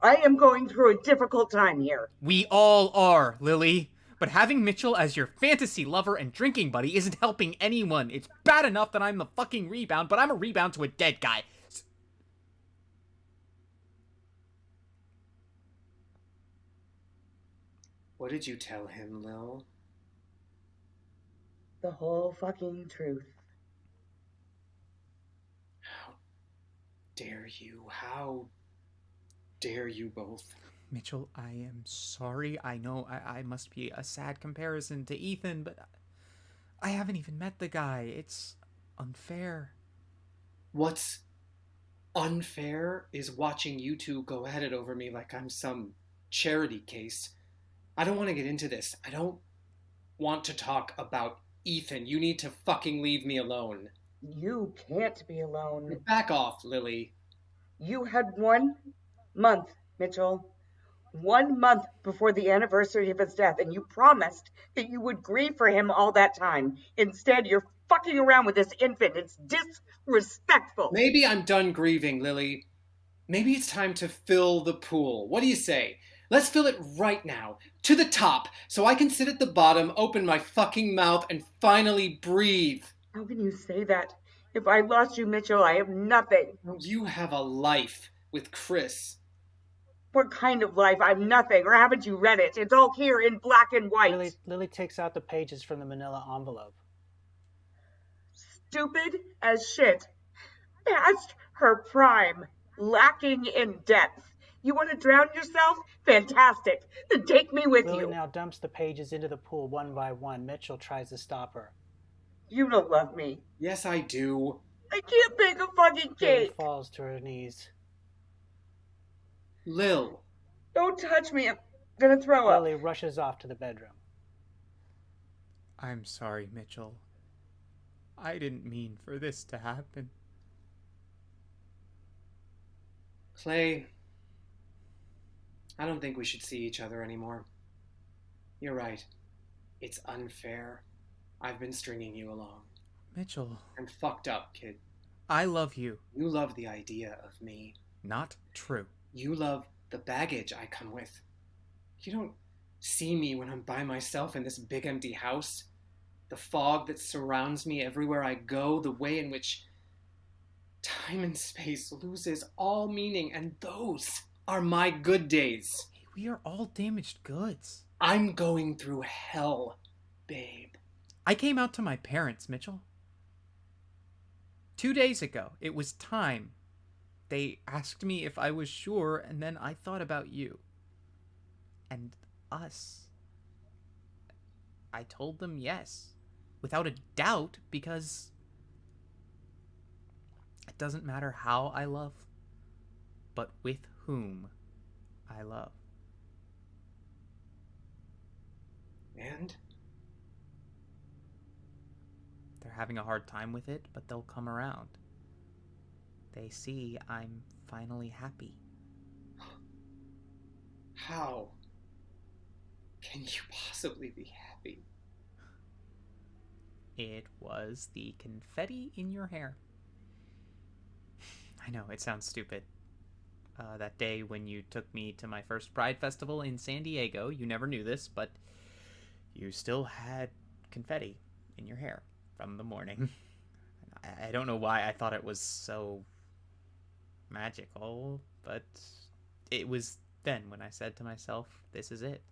I am going through a difficult time here. We all are, Lily. But having Mitchell as your fantasy lover and drinking buddy isn't helping anyone. It's bad enough that I'm the fucking rebound, but I'm a rebound to a dead guy. What did you tell him, Lil? The whole fucking truth. How dare you? How dare you both? Mitchell, I am sorry. I know I must be a sad comparison to Ethan, but I haven't even met the guy. It's unfair. What's unfair is watching you two go at it over me like I'm some charity case. I don't want to get into this. I don't want to talk about Ethan. You need to fucking leave me alone. You can't be alone. Back off, Lily. You had 1 month, Mitchell. 1 month before the anniversary of his death, and you promised that you would grieve for him all that time. Instead, you're fucking around with this infant. It's disrespectful. Maybe I'm done grieving, Lily. Maybe it's time to fill the pool. What do you say? Let's fill it right now, to the top, so I can sit at the bottom, open my fucking mouth, and finally breathe. How can you say that? If I lost you, Mitchell, I have nothing. You have a life with Chris. What kind of life? I'm nothing, or haven't you read it? It's all here in black and white. Lily takes out the pages from the manila envelope. Stupid as shit. Past her prime. Lacking in depth. You want to drown yourself? Fantastic. Then take me with Lily you. now dumps the pages into the pool one by one. Mitchell tries to stop her. You don't love me. Yes, I do. I can't bake a fucking Lily cake. falls to her knees. Lil. Don't touch me. I'm gonna throw up. Lily rushes off to the bedroom. I'm sorry, Mitchell. I didn't mean for this to happen. Clay, I don't think we should see each other anymore. You're right. It's unfair. I've been stringing you along. Mitchell, I'm fucked up, kid. I love you. You love the idea of me. Not true. You love the baggage I come with. You don't see me when I'm by myself in this big empty house. The fog that surrounds me everywhere I go, the way in which time and space loses all meaning, and those are my good days. Hey, we are all damaged goods. I'm going through hell, babe. I came out to my parents, Mitchell. 2 days ago, it was time. They asked me if I was sure, and then I thought about you. And us. I told them yes. Without a doubt, because it doesn't matter how I love, but with whom I love. And? They're having a hard time with it, but they'll come around. They see I'm finally happy. How can you possibly be happy? It was the confetti in your hair. I know, it sounds stupid. That day when you took me to my first Pride Festival in San Diego, you never knew this, but you still had confetti in your hair from the morning. I don't know why I thought it was so magical, but it was then when I said to myself, this is it.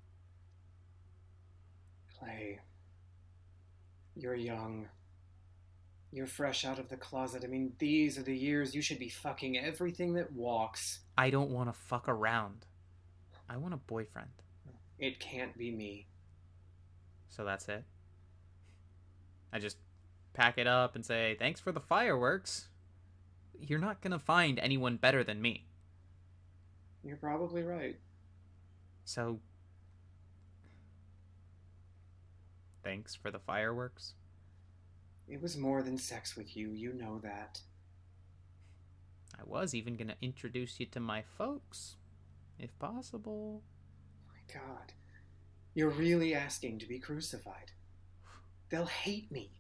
Clay, you're young. You're fresh out of the closet. I mean, these are the years you should be fucking everything that walks. I don't want to fuck around. I want a boyfriend. It can't be me. So that's it. I just pack it up and say, thanks for the fireworks. You're not gonna find anyone better than me. You're probably right. So, thanks for the fireworks. It was more than sex with you. You know that. I was even gonna introduce you to my folks, if possible. My God. You're really asking to be crucified. They'll hate me.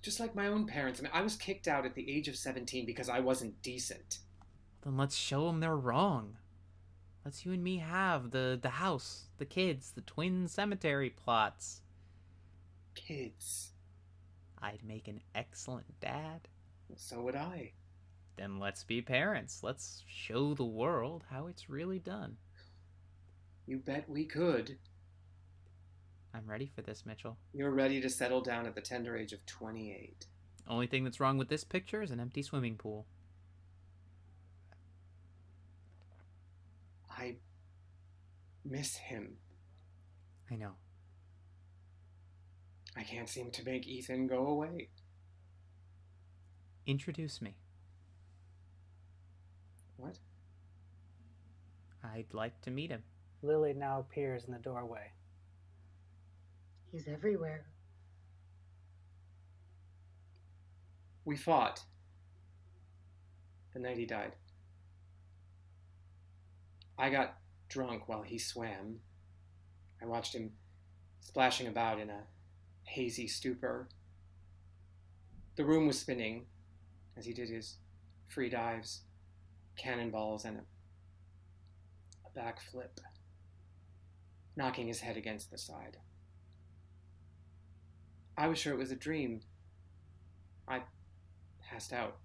Just like my own parents. I mean, I was kicked out at the age of 17 because I wasn't decent. Then let's show them they're wrong. Let's you and me have the house, the kids, the twin cemetery plots. Kids. I'd make an excellent dad. So would I. Then let's be parents. Let's show the world how it's really done. You bet we could. I'm ready for this, Mitchell. You're ready to settle down at the tender age of 28. Only thing that's wrong with this picture is an empty swimming pool. I miss him. I know. I can't seem to make Ethan go away. Introduce me. What? I'd like to meet him. Lily now appears in the doorway. He's everywhere. We fought. The night he died. I got drunk while he swam. I watched him splashing about in a hazy stupor. The room was spinning as he did his free dives, cannonballs, and a backflip, knocking his head against the side. I was sure it was a dream. I passed out.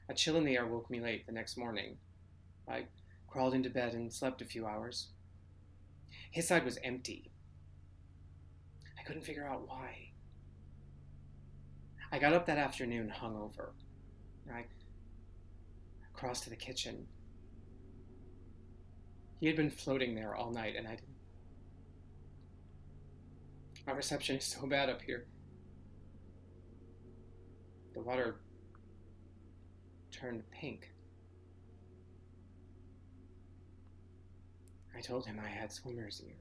A chill in the air woke me late the next morning. I crawled into bed and slept a few hours. His side was empty. I couldn't figure out why. I got up that afternoon hungover. I crossed to the kitchen. He had been floating there all night, and I didn't. Our reception is so bad up here. The water turned pink. I told him I had swimmer's ear.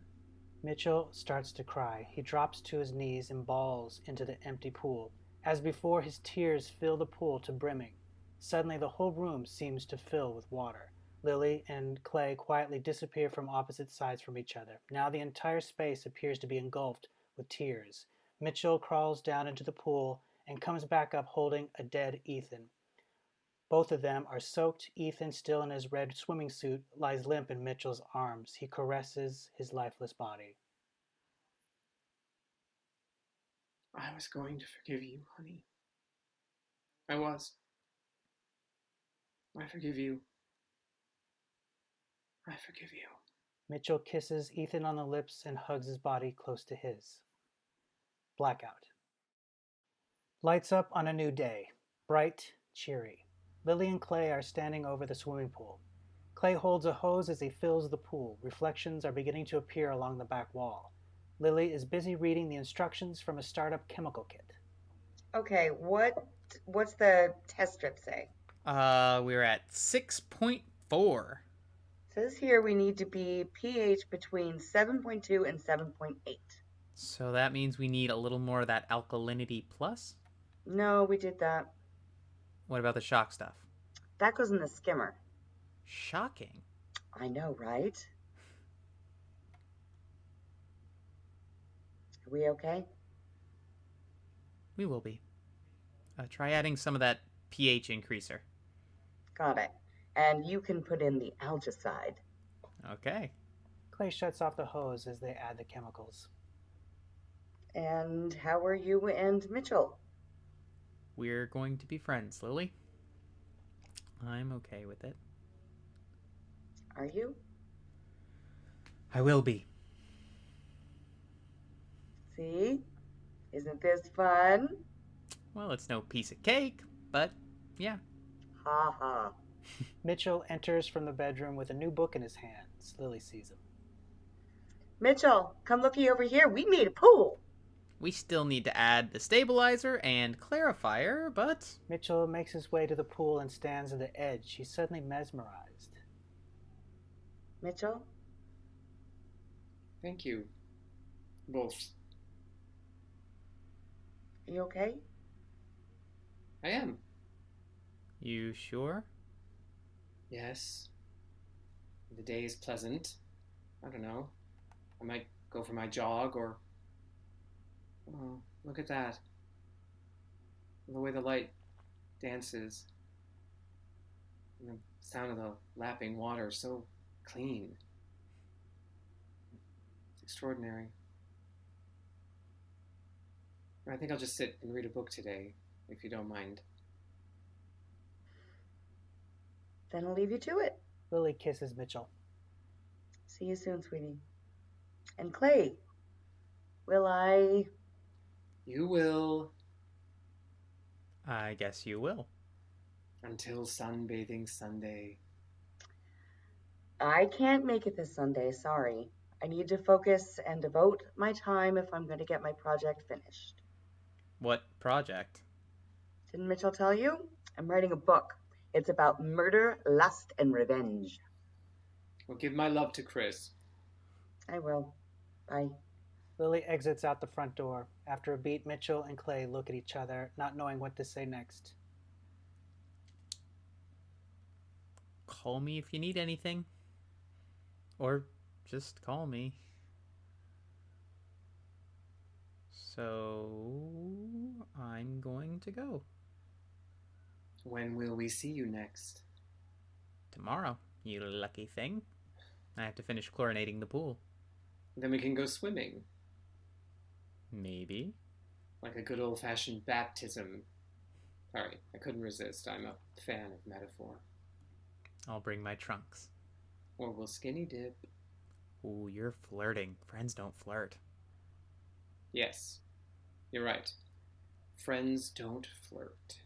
Mitchell starts to cry. He drops to his knees and bawls into the empty pool. As before, his tears fill the pool to brimming. Suddenly, the whole room seems to fill with water. Lily and Clay quietly disappear from opposite sides from each other. Now the entire space appears to be engulfed with tears. Mitchell crawls down into the pool and comes back up holding a dead Ethan. Both of them are soaked. Ethan, still in his red swimming suit, lies limp in Mitchell's arms. He caresses his lifeless body. I was going to forgive you, honey. I was. I forgive you. I forgive you. Mitchell kisses Ethan on the lips and hugs his body close to his. Blackout. Lights up on a new day. Bright, cheery. Lily and Clay are standing over the swimming pool. Clay holds a hose as he fills the pool. Reflections are beginning to appear along the back wall. Lily is busy reading the instructions from a startup chemical kit. Okay, what's the test strip say? We're at 6.4. Says here we need to be pH between 7.2 and 7.8. So that means we need a little more of that alkalinity plus? No, we did that. What about the shock stuff? That goes in the skimmer. Shocking. I know, right? Are we okay? We will be. Try adding some of that pH increaser. Got it. And you can put in the algicide. Okay. Clay shuts off the hose as they add the chemicals. And how are you and Mitchell? We're going to be friends, Lily. I'm okay with it. Are you? I will be. See? Isn't this fun? Well, it's no piece of cake, but yeah. Ha ha. Mitchell enters from the bedroom with a new book in his hands. Lily sees him. Mitchell, come looky over here. We made a pool. We still need to add the stabilizer and clarifier, but... Mitchell makes his way to the pool and stands at the edge. He's suddenly mesmerized. Mitchell? Thank you. Both. Are you okay? I am. You sure? Yes. The day is pleasant. I don't know. I might go for my jog or... Oh, look at that. The way the light dances. And the sound of the lapping water, so clean. It's extraordinary. I think I'll just sit and read a book today, if you don't mind. Then I'll leave you to it. Lily kisses Mitchell. See you soon, sweetie. And Clay, will I... You will. I guess you will. Until sunbathing Sunday. I can't make it this Sunday, sorry. I need to focus and devote my time if I'm going to get my project finished. What project? Didn't Mitchell tell you? I'm writing a book. It's about murder, lust, and revenge. Well, give my love to Chris. I will. Bye. Lily exits out the front door. After a beat, Mitchell and Clay look at each other, not knowing what to say next. Call me if you need anything. Or just call me. So, I'm going to go. When will we see you next? Tomorrow, you lucky thing. I have to finish chlorinating the pool. Then we can go swimming. Maybe. Like a good old-fashioned baptism. Sorry, I couldn't resist. I'm a fan of metaphor. I'll bring my trunks. Or we'll skinny dip. Ooh, you're flirting. Friends don't flirt. Yes, you're right. Friends don't flirt.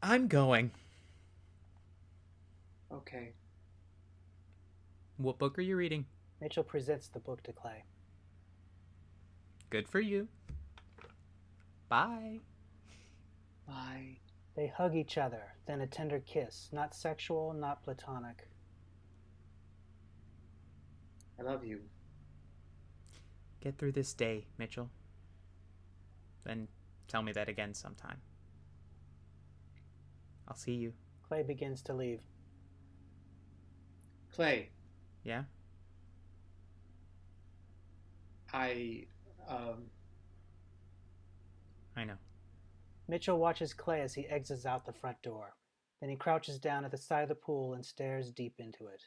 I'm going. Okay. What book are you reading? Mitchell presents the book to Clay. Good for you. Bye. Bye. They hug each other, then a tender kiss, not sexual, not platonic. I love you. Get through this day, Mitchell. Then tell me that again sometime. I'll see you. Clay begins to leave. Clay, Yeah? I I know. Mitchell watches Clay as he exits out the front door. Then he crouches down at the side of the pool and stares deep into it.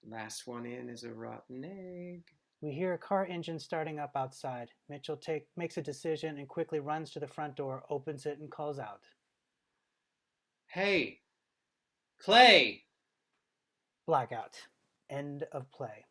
last one in is a rotten egg. We hear a car engine starting up outside. Mitchell makes a decision and quickly runs to the front door, opens it, and calls out. Hey, Clay! Blackout. End of play.